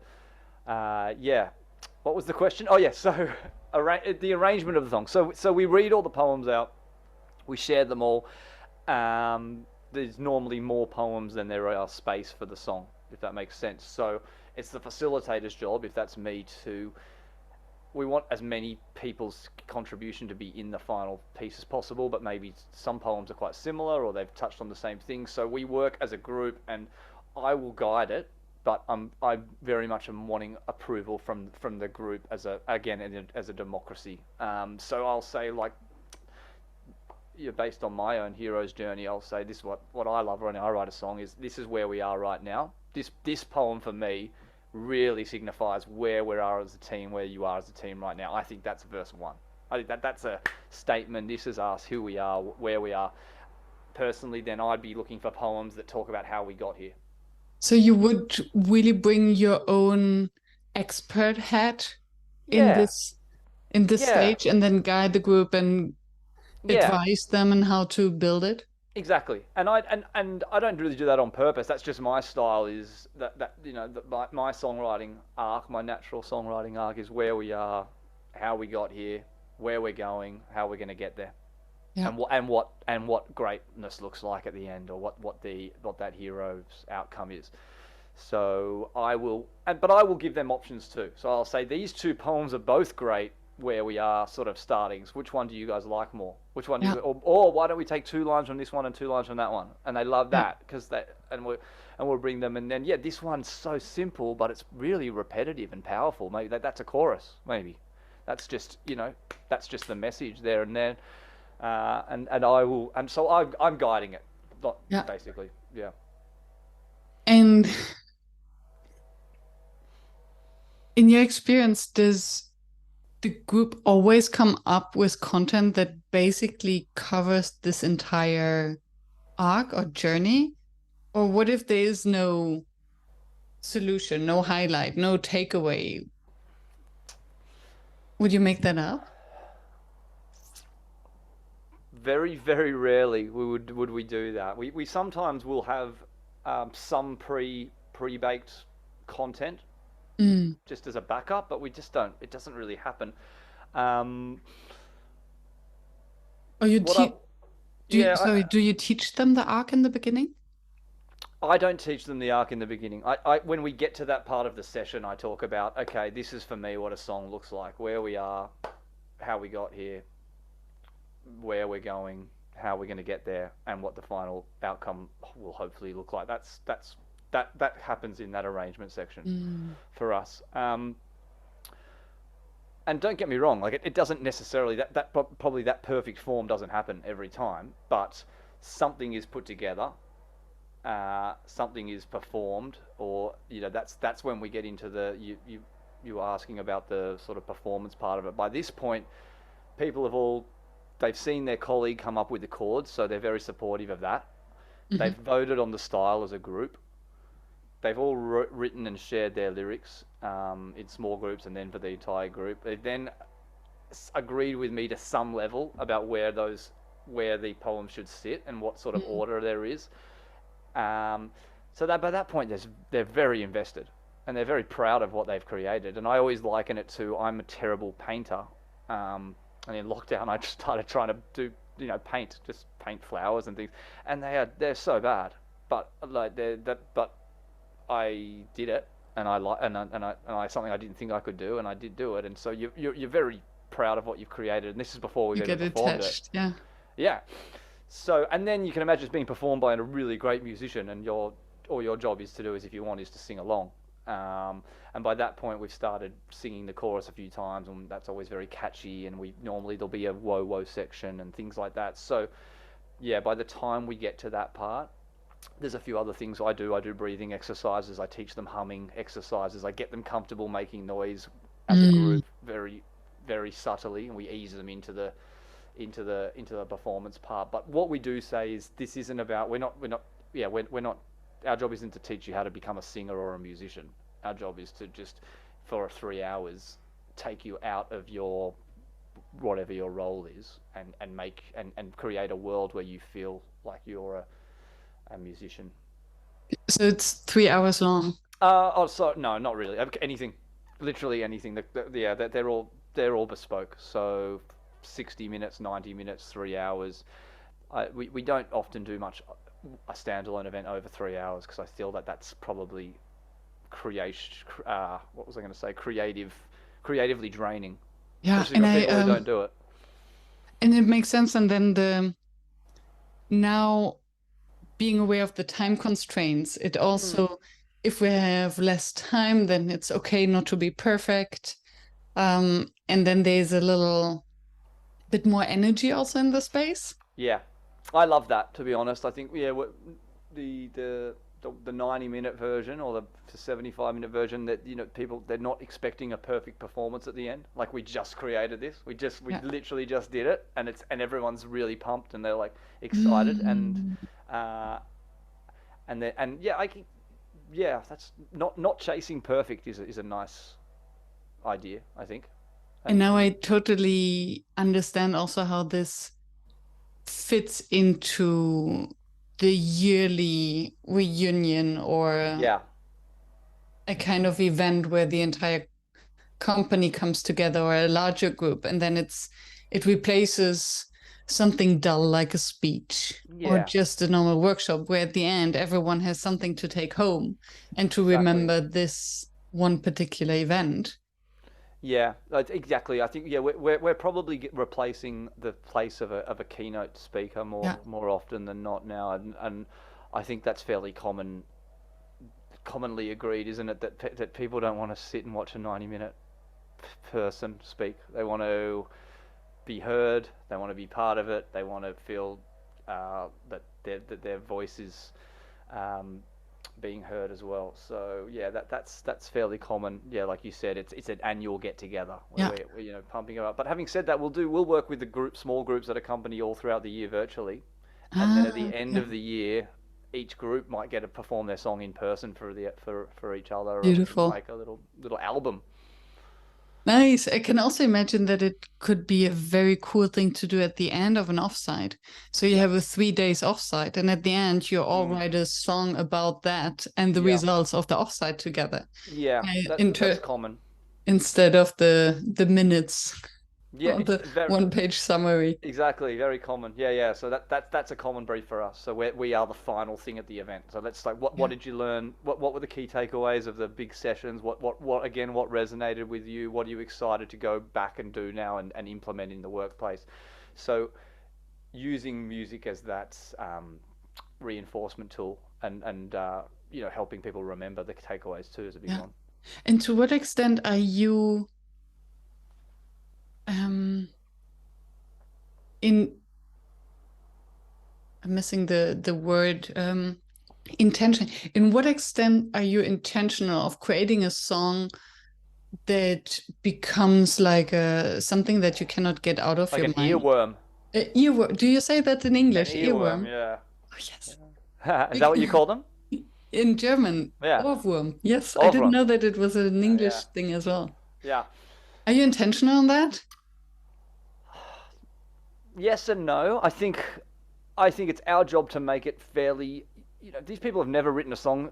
yeah, what was the question? Oh yeah, so the arrangement of the song. So we read all the poems out, we share them all. There's normally more poems than there are space for the song, if that makes sense. So it's the facilitator's job, if that's me, to we want as many people's contribution to be in the final piece as possible, but maybe some poems are quite similar or they've touched on the same thing. So we work as a group, and I will guide it, but I very much am wanting approval from the group as a democracy. So I'll say, like, based on my own hero's journey, I'll say this is what I love when I write a song is this is where we are right now. This poem for me really signifies where we are as a team, where you are as a team right now. I think that's verse 1. I think that's a statement. This is us, who we are, where we are. Personally, then I'd be looking for poems that talk about how we got here. So you would really bring your own expert hat in Yeah, this yeah, stage and then guide the group and yeah. advise them on how to build it? Exactly, and I don't really do that on purpose. That's just my style. Is that my songwriting arc, my natural songwriting arc, is where we are, how we got here, where we're going, how we're going to get there, Yeah. and what greatness looks like at the end, or what that hero's outcome is. So but I will give them options too. So I'll say these two poems are both great where we are sort of startings. Which one do you guys like more? Which one do Yeah. you, or why don't we take 2 lines from this one and 2 lines from that one? And they love Yeah. that because we'll bring them. And then yeah, this one's so simple, but it's really repetitive and powerful. Maybe that's a chorus. Maybe that's just that's just the message there and then. And I will, and so I'm guiding it, not Yeah. basically, yeah. And in your experience, does the group always come up with content that basically covers this entire arc or journey? Or what if there is no solution, no highlight, no takeaway? Would you make that up? Very, very rarely would we do that. We sometimes will have some pre-baked content Mm. just as a backup, but we just don't. It doesn't really happen. Um, Or you what I teach? yeah, Do you teach them the arc in the beginning? I don't teach them the arc in the beginning. I when we get to that part of the session, I talk about, okay, this is for me what a song looks like, where we are, how we got here, where we're going, how we're going to get there, and what the final outcome will hopefully look like. That happens in that arrangement section Mm. for us. And don't get me wrong, like it doesn't necessarily probably that perfect form doesn't happen every time, but something is put together, something is performed, or that's when we get into you were asking about the sort of performance part of it. By this point, people they've seen their colleague come up with the chords, so they're very supportive of that. They've Mhm. voted on the style as a group. They've all written and shared their lyrics in small groups and then for the entire group. They then agreed with me to some level about where the poem should sit and what sort of Mm. order there is. So that by that point, they're very invested and they're very proud of what they've created. And I always liken it to I'm a terrible painter. And in lockdown, I just started trying to do just paint flowers and things, and they're so bad. But like but I did it, and I something I didn't think I could do, and I did do it. And so you're very proud of what you've created, and this is before we've You even get performed it. attached, yeah. Yeah. So and then you can imagine it's being performed by a really great musician, and all your job is to do is if you want is to sing along. And by that point, we've started singing the chorus a few times, and that's always very catchy. And there'll be a whoa whoa section and things like that. So yeah, by the time we get to that part, there's a few other things I do. I do breathing exercises. I teach them humming exercises. I get them comfortable making noise as a Mm, group, very, very subtly, and we ease them into the performance part. But what we do say is this isn't about we're not our job isn't to teach you how to become a singer or a musician. Our job is to just for 3 hours take you out of your whatever your role is and create a world where you feel like you're a musician. so it's 3 hours long. Oh, so no, not really. Anything, literally anything. Yeah, they're all bespoke. So 60 minutes, 90 minutes, 3 hours. We don't often do much a standalone event over 3 hours because I feel that that's probably creation. What was I going to say? Creatively draining, Yeah, especially for people who don't do it. and it makes sense. And then the now being aware of the time constraints, it Mm. also, if we have less time, then it's okay not to be perfect. And then there's a little bit more energy also in the space. Yeah, I love that. To be honest, I think the the the 90-minute version or the 75-minute version that people they're not expecting a perfect performance at the end. Like we just created this, we Yeah. literally just did it, and everyone's really pumped and they're like excited Mm. uh, and yeah yeah, that's not chasing perfect is a nice idea, I think. And now I And totally understand also how this fits into the yearly reunion or yeah, a kind of event where the entire company comes together or a larger group, and then it replaces something dull like a speech or yeah, just a normal workshop where at the end everyone has something to take home and to exactly. remember this one particular event. Yeah, exactly. I think yeah, we're probably replacing the place of a keynote speaker Yeah. more often than not now, and I think that's fairly commonly agreed, isn't it? That people don't want to sit and watch a 90-minute person speak. They want to be heard. They want to be part of it. They want to feel that their voice is um, being heard as well. So yeah, that's fairly common. Yeah, like you said, it's an annual get together where Yeah. we're pumping it up. But having said that, we'll work with the small groups at a company all throughout the year virtually, and then at the Ah, end yeah. of the year, each group might get to perform their song in person for each other, or Beautiful. make a little album. Nice. I can also imagine that it could be a very cool thing to do at the end of an offsite. So you Yeah. have a 3 days offsite, and at the end, you all Mm. write a song about that and the Yeah. results of the offsite together. Yeah. I That's common. instead of the minutes Yeah. or the one page summary. Exactly, very common. Yeah, yeah. So that's a common brief for us. So we are the final thing at the event. So let's like, what Yeah. did you learn? What were the key takeaways of the big sessions? What again? What resonated with you? What are you excited to go back and do now and implement in the workplace? So using music as that reinforcement tool and helping people remember the takeaways too is a big Yeah. one. And to what extent are you um in I'm missing the word intention. In what extent are you intentional of creating a song that becomes like something that you cannot get out of Like your an mind? earworm. Earworm. Do you say that in An English? earworm, Earworm. yeah. Oh, yes. Is that what you call them? In German, Yeah. Ohrwurm. Yes, I didn't Ohrwurm. know that it was an Yeah. English thing as well. Yeah. Are you intentional on that? Yes and no. I think it's our job to make it fairly. These people have never written a song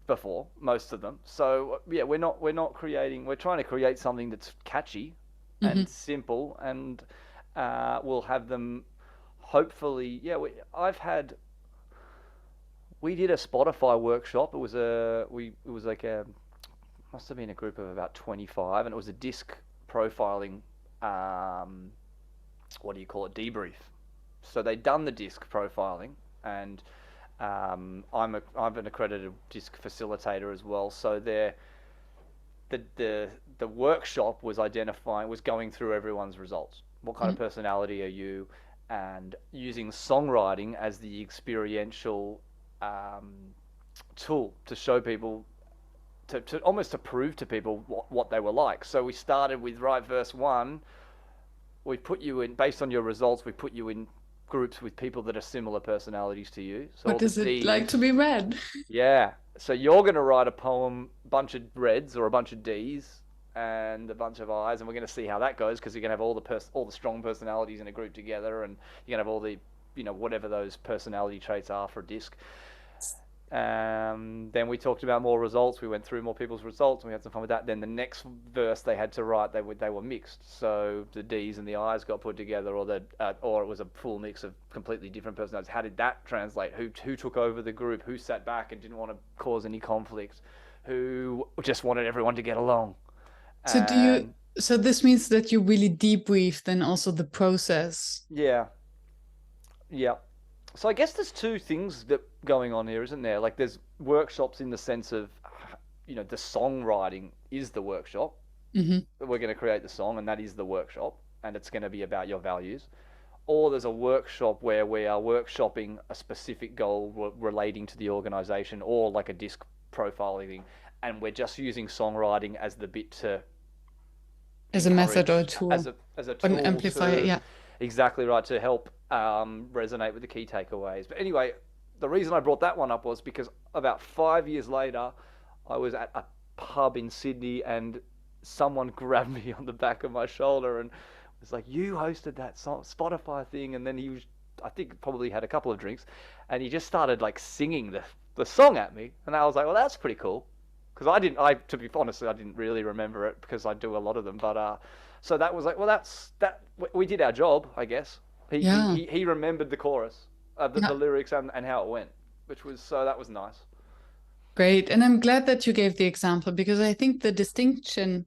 before, most of them. So yeah, we're not creating. We're trying to create something that's catchy Hmm. and simple, and we'll have them. Hopefully, yeah. We did a Spotify workshop. It was like a must have been a group of about 25, and it was a disc profiling. Um, what do you call it? Debrief. So they'd done the disc profiling, and I'm an accredited disc facilitator as well. So the workshop was going through everyone's results. What kind of personality are you? and using songwriting as the experiential tool to show people, to almost to prove to people what they were like. So we started with, right, verse 1, we put you in, based on your results, we put you in groups with people that are similar personalities to you. So What is it like to be read? Yeah. So you're going to write a poem, bunch of reds or a bunch of Ds and a bunch of Is, and we're going to see how that goes, because you're going to have all the strong personalities in a group together, and you're going to have all the, whatever those personality traits are for a disc. Then we talked about more results. We went through more people's results, and we had some fun with that. Then the next verse they had to write, they were mixed. So the D's and the I's got put together, or it was a full mix of completely different personalities. How did that translate? Who took over the group? Who sat back and didn't want to cause any conflict? Who just wanted everyone to get along? So this means that you really debrief then also the process. Yeah. So I guess there's two things that going on here, isn't there? Like, there's workshops in the sense of, the songwriting is the workshop. Mm-hmm. We're going to create the song, and that is the workshop, and it's going to be about your values. Or there's a workshop where we are workshopping a specific goal relating to the organization, or like a disc profiling, and we're just using songwriting as the bit to, as a method or a tool, as a tool, an amplifier. Yeah, exactly right, to help resonate with the key takeaways. But anyway, the reason I brought that one up was because about 5 years later, I was at a pub in Sydney, and someone grabbed me on the back of my shoulder and was like, "You hosted that Spotify thing," and then he was, I think, probably had a couple of drinks, and he just started like singing the song at me, and I was like, "Well, that's pretty cool." Because to be honest, I didn't really remember it, because I do a lot of them. But so that was like, well, we did our job, I guess. He remembered the chorus, the lyrics and how it went, that was nice. Great. And I'm glad that you gave the example, because I think the distinction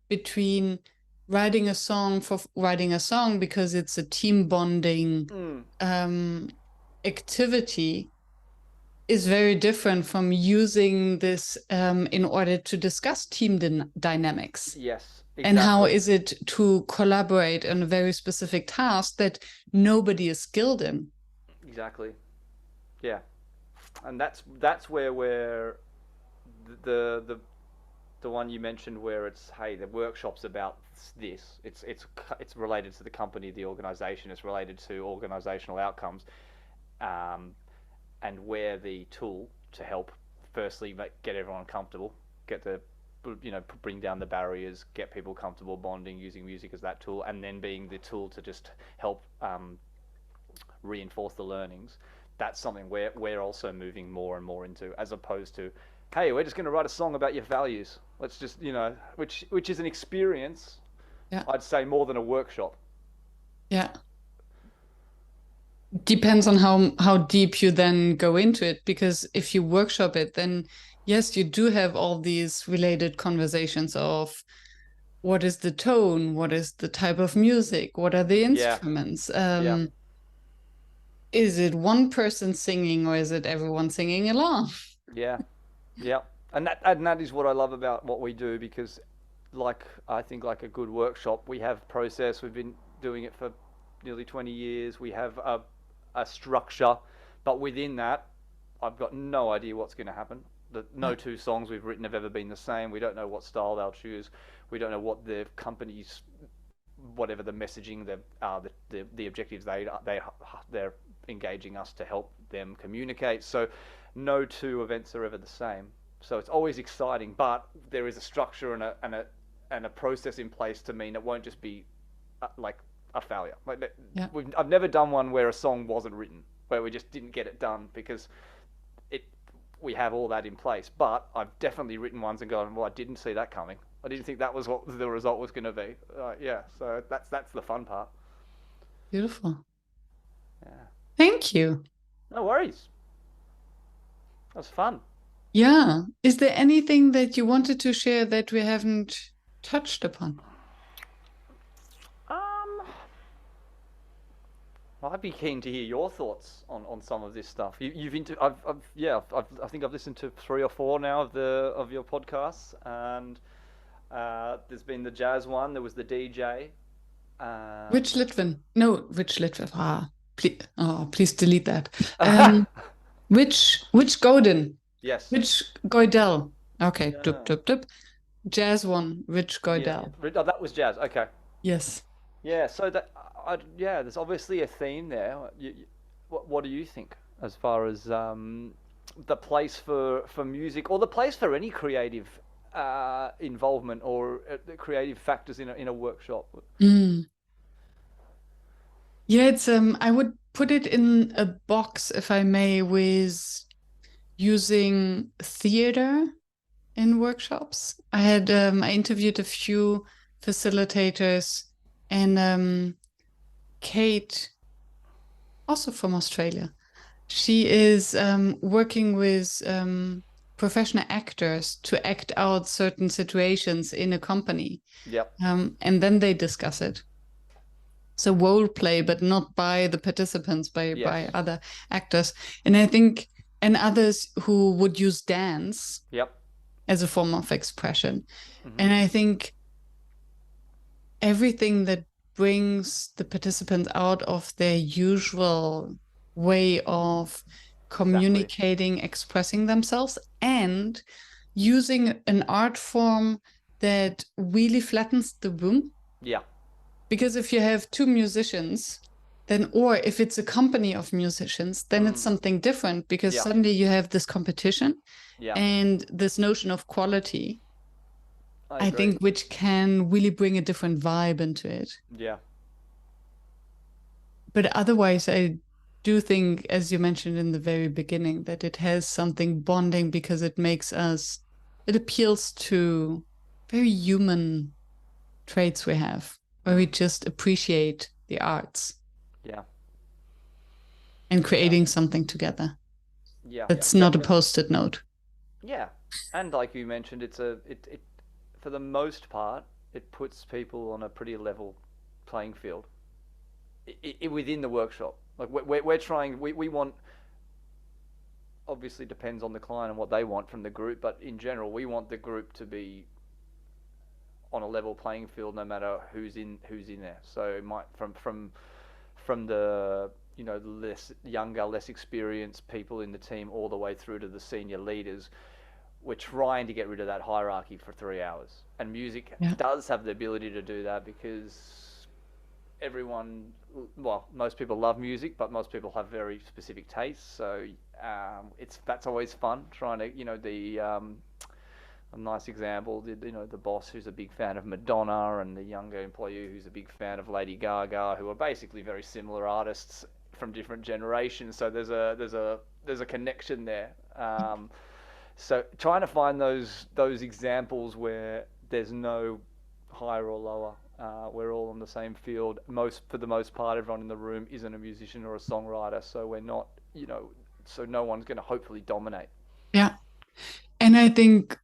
between writing a song for writing a song because it's a team bonding activity is very different from using this in order to discuss team dynamics. Yes, exactly. And how is it to collaborate on a very specific task that nobody is skilled in? Exactly. Yeah. And that's where we're the one you mentioned, where it's, hey, the workshop's about this. It's related to the company, the organization. It's related to organizational outcomes. And we're the tool to help, firstly, get everyone comfortable, bring down the barriers, get people comfortable bonding, using music as that tool, and then being the tool to just help reinforce the learnings. That's something we're also moving more and more into, as opposed to, hey, we're just going to write a song about your values. Let's just, which is an experience, I'd say, more than a workshop. Yeah. Depends on how deep you then go into it, because if you workshop it, then yes, you do have all these related conversations of what is the tone, what is the type of music, what are the instruments, is it one person singing or is it everyone singing along? Yeah. And that is what I love about what we do, because I think like a good workshop, we have process. We've been doing it for nearly 20 years. We have a structure, but within that, I've got no idea what's going to happen. No two songs we've written have ever been the same. We don't know what style they'll choose. We don't know what the company's, whatever the messaging, the objectives they're engaging us to help them communicate. So no two events are ever the same. So it's always exciting, but there is a structure and a process in place to mean it won't just be like a failure. I've never done one where a song wasn't written, where we just didn't get it done, because we have all that in place. But I've definitely written ones and gone, well, I didn't see that coming. I didn't think that was what the result was going to be. So that's the fun part. Beautiful. Yeah. Thank you. No worries. That was fun. Yeah. Is there anything that you wanted to share that we haven't touched upon? I'd be keen to hear your thoughts on some of this stuff. I think I've listened to 3 or 4 now of your podcasts, and there's been the jazz one. There was the DJ. Which Litvin? No, which Litvin? Please delete that. Which Godin? Yes. Which Goidel? Okay, dup, Yeah. dup, dup. Jazz one, which Yeah. Goidel? Oh, that was jazz. Okay. Yes. Yeah. So yeah, there's obviously a theme there. What do you think as far as the place for music or the place for any creative involvement or the creative factors in a workshop? Mm. Yeah, it's I would put it in a box, if I may, with using theater in workshops. I interviewed a few facilitators, and Kate, also from Australia, she is working with professional actors to act out certain situations in a company, Yep. and then they discuss it. So role play, but not by the participants, by Yes. other actors. And I think, and others who would use dance Yep. as a form of expression. Hmm. And I think everything that brings the participants out of their usual way of Exactly. communicating, expressing themselves, and using an art form that really flattens the room. Yeah. Because if you have two musicians, then, or if it's a company of musicians, then it's something different, because Yeah. suddenly you have this competition Yeah. and this notion of quality, I I agree. think, which can really bring a different vibe into it. Yeah. But otherwise, I do think, as you mentioned in the very beginning, that it has something bonding, because it appeals to very human traits we have, where we just appreciate the arts Yeah. and Yeah. creating something together. Yeah. That's not a Definitely. post-it note. Yeah. And like you mentioned, it for the most part it puts people on a pretty level playing field within the workshop. Like we're trying, we want, obviously depends on the client and what they want from the group, but in general we want the group to be on a level playing field no matter who's in there. So it might from the less younger, less experienced people in the team all the way through to the senior leaders. We're trying to get rid of that hierarchy for 3 hours, and music Yeah. does have the ability to do that because everyone, well, most people love music, but most people have very specific tastes. So that's always fun trying to, a nice example, the boss who's a big fan of Madonna and the younger employee who's a big fan of Lady Gaga, who are basically very similar artists from different generations. So there's a connection there. So trying to find those examples where there's no higher or lower, we're all on the same field. For the most part, everyone in the room isn't a musician or a songwriter, so we're not, so no one's going to hopefully dominate. Yeah. And I think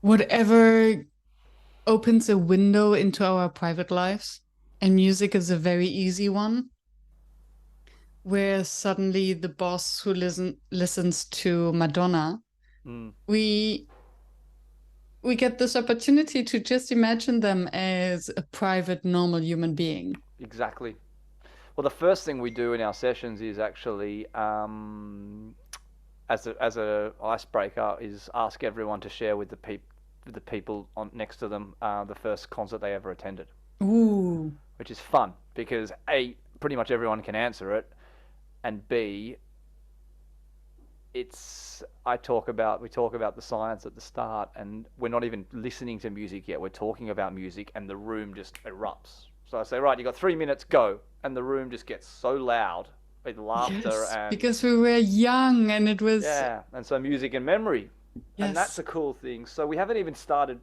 whatever opens a window into our private lives, and music is a very easy one, where suddenly the boss who listens to Madonna, we get this opportunity to just imagine them as a private, normal human being. Exactly. Well, the first thing we do in our sessions is actually, as a icebreaker, is ask everyone to share with the people next to them the first concert they ever attended. Ooh. Which is fun because A, pretty much everyone can answer it, and B, we talk about the science at the start, and we're not even listening to music yet. We're talking about music, and the room just erupts. So I say, right, you got 3 minutes, go, and the room just gets so loud with laughter. Yes, and because we were young, and it was and so music and memory, yes. And that's a cool thing. So we haven't even started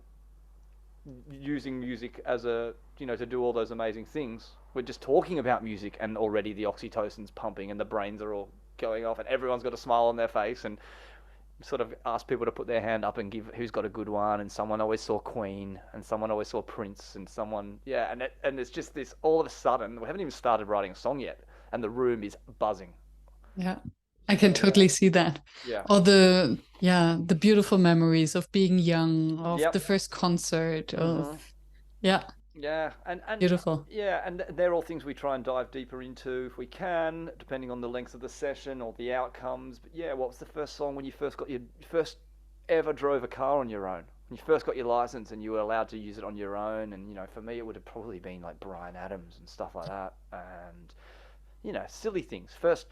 using music as to do all those amazing things. We're just talking about music, and already the oxytocin's pumping and the brains are all going off and everyone's got a smile on their face, and sort of ask people to put their hand up and give who's got a good one, and someone always saw Queen and someone always saw Prince, and someone and it's just this, all of a sudden we haven't even started writing a song yet and the room is buzzing. Yeah, I can totally see that. Yeah. Or the beautiful memories of being young, of Yep. the first concert, of Yeah, and Beautiful. yeah, and they're all things we try and dive deeper into if we can, depending on the length of the session or the outcomes. But yeah, what was the first song when you first got your first ever drove a car on your own? When you first got your license and you were allowed to use it on your own, and for me, it would have probably been like Bryan Adams and stuff like that, and silly things. First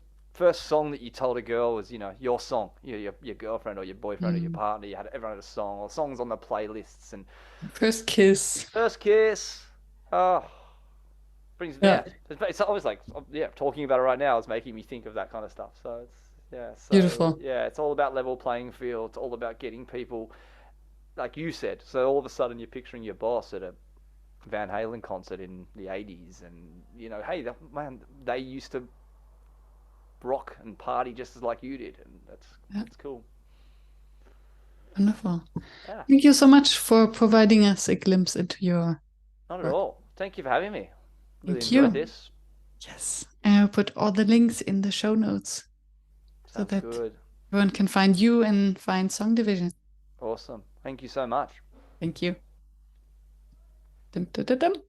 song that you told a girl was, your song. Your girlfriend or your boyfriend or your Mm. partner. Everyone had a song or songs on the playlists. And First kiss. first kiss. Oh, brings Yeah, It's always like, yeah, talking about it right now is making me think of that kind of stuff. So beautiful. it's all about level playing field. It's all about getting people, like you said. So all of a sudden you're picturing your boss at a Van Halen concert in the '80s, and hey, man, they used to rock and party just as like you did, and Yeah, that's cool. wonderful. Yeah, Thank you so much for providing us a glimpse into your not at work. all. Thank you for having me. Really Thank enjoyed you. this. Yes. And I'll put all the links in the show notes so Sounds that good. everyone can find you and find Song Division. Awesome. Thank you so much. Thank you. Dum, dum, dum, dum.